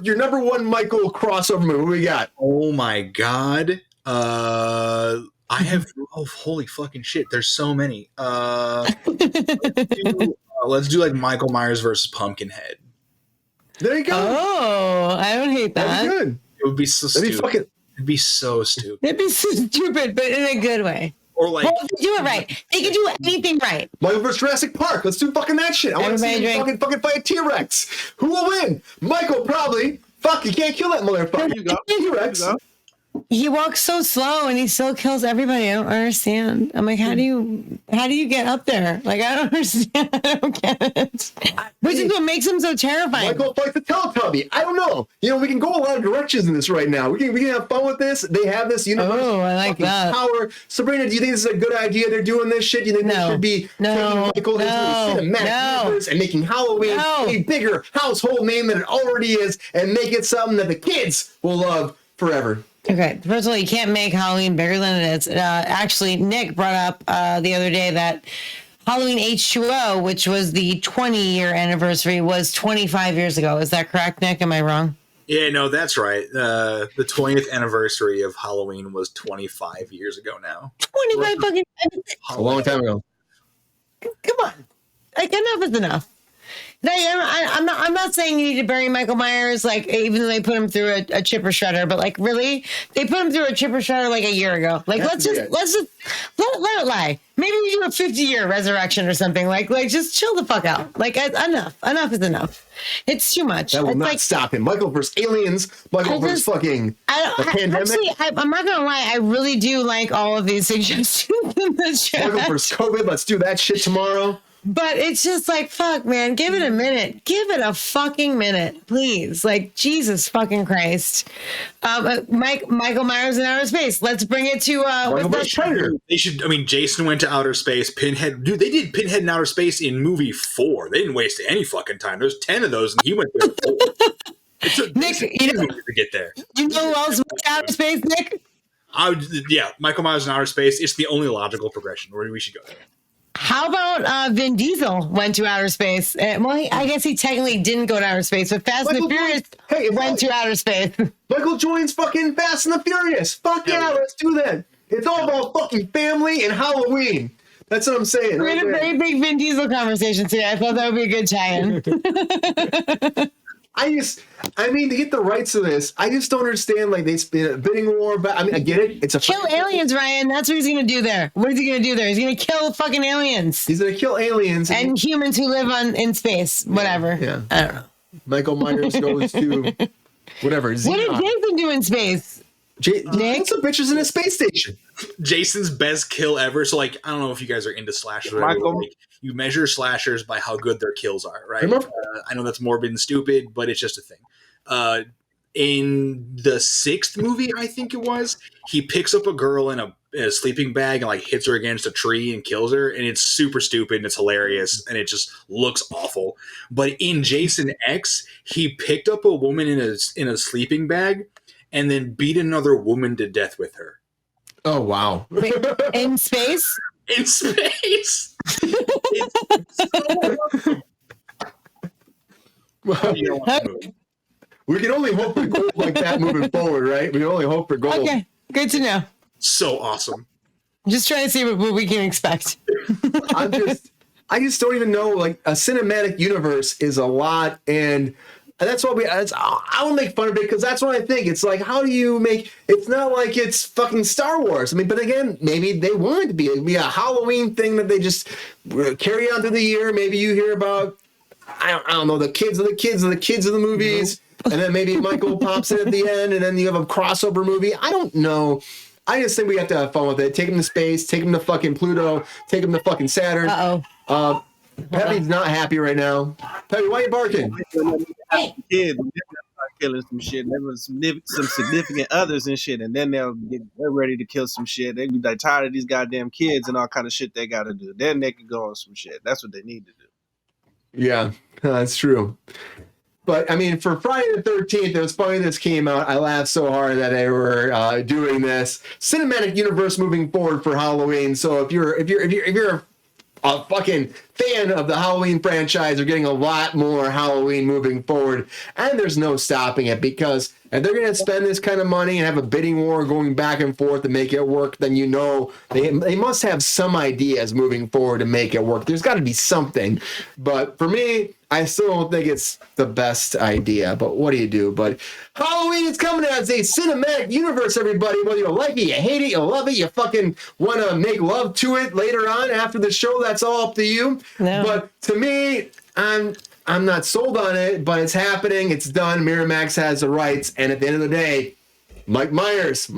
your number one Michael crossover movie. What we got? Oh my god. I have holy fucking shit. There's so many. Let's do like Michael Myers versus Pumpkinhead. There you go. Oh, I don't hate that. That'd be good. It would be so stupid. It'd be so stupid. It'd be so stupid, but in a good way. Or like, well, if they do it right. They can do anything right. Michael versus Jurassic Park. Let's do fucking that shit. I want to see him fucking fight a T-Rex. Who will win? Michael probably. Fuck, you can't kill that motherfucker. You go. T-Rex. He walks so slow and he still kills everybody. I don't understand. I'm like, how do you get up there? Like, I don't understand. I don't get it. Which is what makes him so terrifying. Michael fights the Teletubby. I don't know. You know, we can go a lot of directions in this right now. We can have fun with this. They have this universe. Oh, I like that. Power. Sabrina, do you think this is a good idea? They're doing this shit. Do you think they should be taking Michael into the cinematic universe and making Halloween a bigger household name than it already is, and make it something that the kids will love forever? Okay, first of all, you can't make Halloween bigger than it is. Actually, Nick brought up the other day that Halloween H2O, which was the 20-year anniversary, was 25 years ago. Is that correct, Nick? Am I wrong? Yeah, no, that's right. The 20th anniversary of Halloween was 25 years ago now. 25 fucking... A long time ago. Come on. Like, enough is enough. I'm not saying you need to bury Michael Myers, like, even though they put him through a chipper shredder, but like, really, they put him through a chipper shredder like a year ago. Like, let's just let it lie. Maybe we do a 50-year resurrection or something. Like just chill the fuck out. Like, enough is enough. It's too much. That will not stop him. Michael versus aliens. Michael versus fucking pandemic. Actually, I'm not gonna lie. I really do like all of these suggestions in the chat. Michael versus COVID. Let's do that shit tomorrow. But it's just like, fuck, man, give it a minute. Give it a fucking minute, please. Like, Jesus fucking Christ. Michael Myers in outer space. Let's bring it to They should. I mean, Jason went to outer space. Pinhead, dude, they did Pinhead in outer space in movie 4. They didn't waste any fucking time. There's 10 of those, and he went there 4. It took Nick, you know, to get there. You know who else went to outer space, Nick? Michael Myers in outer space. It's the only logical progression where we should go there. How about Vin Diesel went to outer space? I guess he technically didn't go to outer space, but Fast and the Furious went to outer space. Michael joins fucking Fast and the Furious. Fuck yeah, let's do that. It's all about fucking family and Halloween. That's what I'm saying. We had a very big Vin Diesel conversation today. I thought that would be a good tie-in. I mean, to get the rights to this, I just don't understand. Like, they spin a bidding war, but I mean, I get it. It's a kill aliens, Ryan. That's what he's gonna do there. What is he gonna do there? He's gonna kill fucking aliens. He's gonna kill aliens and humans who live in space. Whatever. Yeah. I don't know. Michael Myers goes to whatever. What did Jason do in space? Nick? Some bitches in a space station. Jason's best kill ever. So, like, I don't know if you guys are into slashers. Michael. Like, you measure slashers by how good their kills are, right? I know that's morbid and stupid, but it's just a thing. In the 6th movie, I think it was, he picks up a girl in a sleeping bag and like hits her against a tree and kills her, and it's super stupid and it's hilarious and it just looks awful. But in Jason X, he picked up a woman in a sleeping bag and then beat another woman to death with her. Oh wow! Wait, in space? In space. We can only hope for gold like that moving forward, right? We can only hope for gold. Okay, good to know. So awesome. I'm just trying to see what we can expect. I just don't even know. Like, a cinematic universe is a lot, and that's what I will make fun of it because that's what I think. It's like, how do you make? It's not like it's fucking Star Wars. I mean, but again, maybe they want it to be a Halloween thing that they just carry on through the year. Maybe you hear about, I don't know, the kids of the kids of the kids of the movies, and then maybe Michael pops in at the end, and then you have a crossover movie. I don't know. I just think we have to have fun with it. Take him to space. Take him to fucking Pluto. Take him to fucking Saturn. Peppy's not happy right now. Peppy, why are you barking? Kids killing some shit. There was some significant others and shit, and then they're ready to kill some shit. They be like tired of these goddamn kids and all kind of shit they got to do. Then they can go on some shit. That's what they need to do. Yeah, that's true. But I mean, for Friday the 13th, it was funny this came out. I laughed so hard that they were doing this cinematic universe moving forward for Halloween. So if you're a fucking fan of the Halloween franchise are getting a lot more Halloween moving forward, and there's no stopping it, because if they're going to spend this kind of money and have a bidding war going back and forth to make it work, then you know they must have some ideas moving forward to make it work. There's got to be something. But for me, I still don't think it's the best idea. But what do you do? But Halloween is coming as a cinematic universe, everybody. Whether you like it, you hate it, you love it, you fucking want to make love to it later on after the show, that's all up to you. No. But to me, I'm not sold on it, but it's happening. It's done. Miramax has the rights. And at the end of the day, Michael Myers,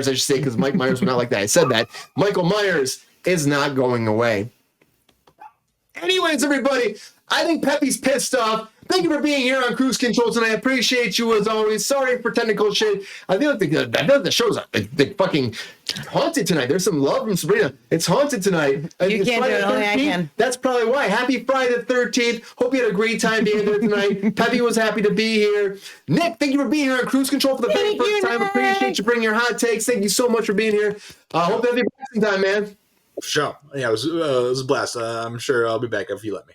I should say, because Mike Myers was not like that. I said that. Michael Myers is not going away. Anyways, everybody, I think Peppy's pissed off. Thank you for being here on Cruise Control tonight. I appreciate you as always. Sorry for technical shit. I feel like the show's fucking haunted tonight. There's some love from Sabrina. It's haunted tonight. You can't do it. Only I can. That's probably why. Happy Friday the 13th. Hope you had a great time being there tonight. Peppy was happy to be here. Nick, thank you for being here on Cruise Control for the very first time. Appreciate you bringing your hot takes. Thank you so much for being here. Hope you have a blessing time, man. Sure. Yeah, it was a blast. I'm sure I'll be back if you let me.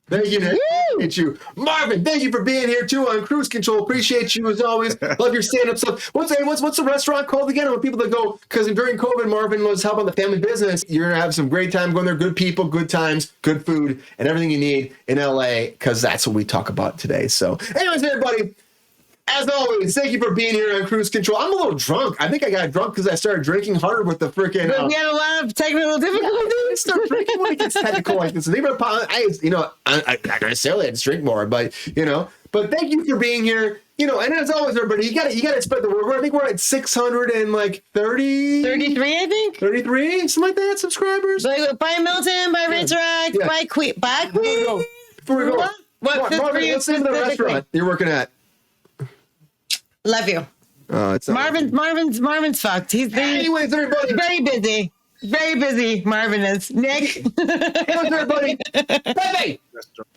Thank you, Nick. Appreciate you. Marvin, thank you for being here too on Cruise Control. Appreciate you as always. Love your stand-up stuff. What's the restaurant called again? I want people to go, because during COVID, Marvin was helping the family business. You're going to have some great time going there. Good people, good times, good food, and everything you need in LA, because that's what we talk about today. So anyways, everybody, as always, thank you for being here on Cruise Control. I'm a little drunk. I think I got drunk because I started drinking harder with the freaking... we had a lot of technical difficulties. I start drinking when it gets technical like this. I not necessarily had to drink more, but, But thank you for being here. And as always, everybody, you gotta spread the word. I think we're at 630... 33, I think. 33? Something like that, subscribers? By Milton, by Ritz-Rack, by Queen. Before we go. What Marvin, what's the name of the restaurant you're working at? Love you. Marvin's fucked. Anyways, everybody. Very busy. Very busy, Marvin is. Nick. Anyways, everybody. Pepe,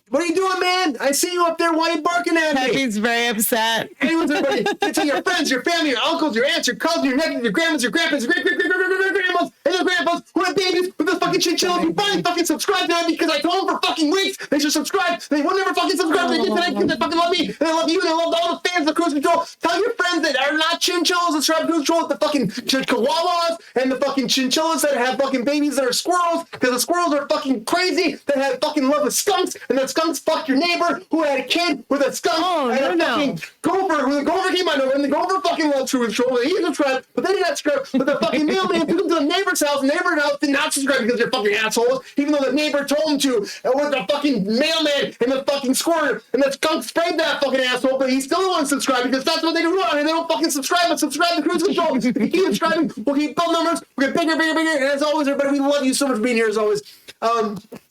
what are you doing, man? I see you up there. Why are you barking at me? Pepe's very upset. Anyways, everybody. Tell your friends, your family, your uncles, your aunts, your cousins, your nephews, your grandmas, your grandpas, your great-great-great-great-grandmas, and their grandpas who have babies with this fucking chinchilla. You finally fucking subscribe to them, because I told them for fucking weeks they should subscribe. They will never fucking subscribe. They get tonight because they fucking love me, and they love you, and they love all the fans of Cruise Control. Tell your friends that are not chinchillas to subscribe to Cruise Control, the fucking chihuahuas and the fucking chinchillas that have fucking babies that are squirrels, because the squirrels are fucking crazy, that have fucking love with skunks, and that skunks fucked your neighbor who had a kid with a skunk, and a fucking gopher, who the gopher came out of, and the gopher fucking loved Cruise Control. He subscribed, but they did not subscribe. But the fucking mailman took him to the neighbor's house, and the neighbor's house did not subscribe because they're fucking assholes, even though the neighbor told him to. And with the fucking mailman and the fucking squirter and the skunk sprayed that fucking asshole, but he still don't want to subscribe because that's what they do wrong, and they don't fucking subscribe, but subscribe to Cruise Control. If you keep subscribing, we'll keep building numbers, we'll get bigger, and as always, everybody, we love you so much for being here as always.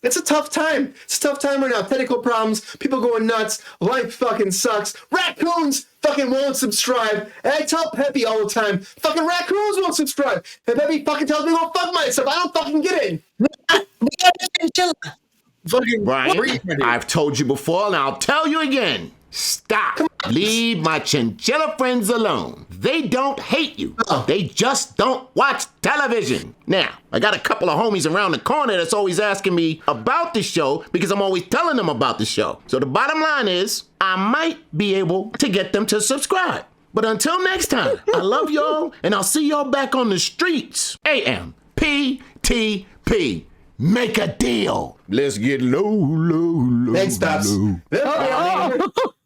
It's a tough time. It's a tough time right now. Technical problems, people going nuts, life fucking sucks. Raccoons fucking won't subscribe. And I tell Peppy all the time, fucking raccoons won't subscribe. And Peppy fucking tells me to go fuck myself. I don't fucking get it. Fucking Brian, I've told you before and I'll tell you again. Stop. Leave my chinchilla friends alone. They don't hate you. They just don't watch television. Now, I got a couple of homies around the corner that's always asking me about the show because I'm always telling them about the show. So the bottom line is, I might be able to get them to subscribe. But until next time, I love y'all and I'll see y'all back on the streets. AMPTP. Make a deal. Let's get low. Thanks, Pops.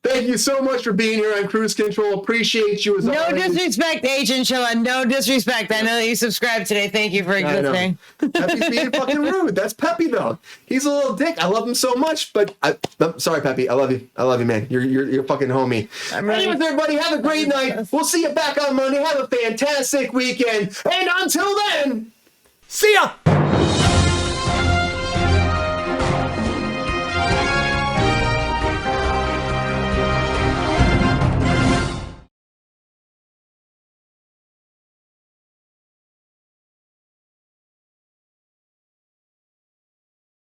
Thank you so much for being here on Cruise Control. Appreciate you as always. No disrespect, Agent Chilla. No disrespect. I know that you subscribed today. Thank you for existing. Peppy's being fucking rude. That's Peppy, though. He's a little dick. I love him so much, but I'm sorry, Peppy. I love you. I love you, man. You're fucking homie. Anyways, everybody, have a great night. We'll see you back on Monday. Have a fantastic weekend. And until then, see ya!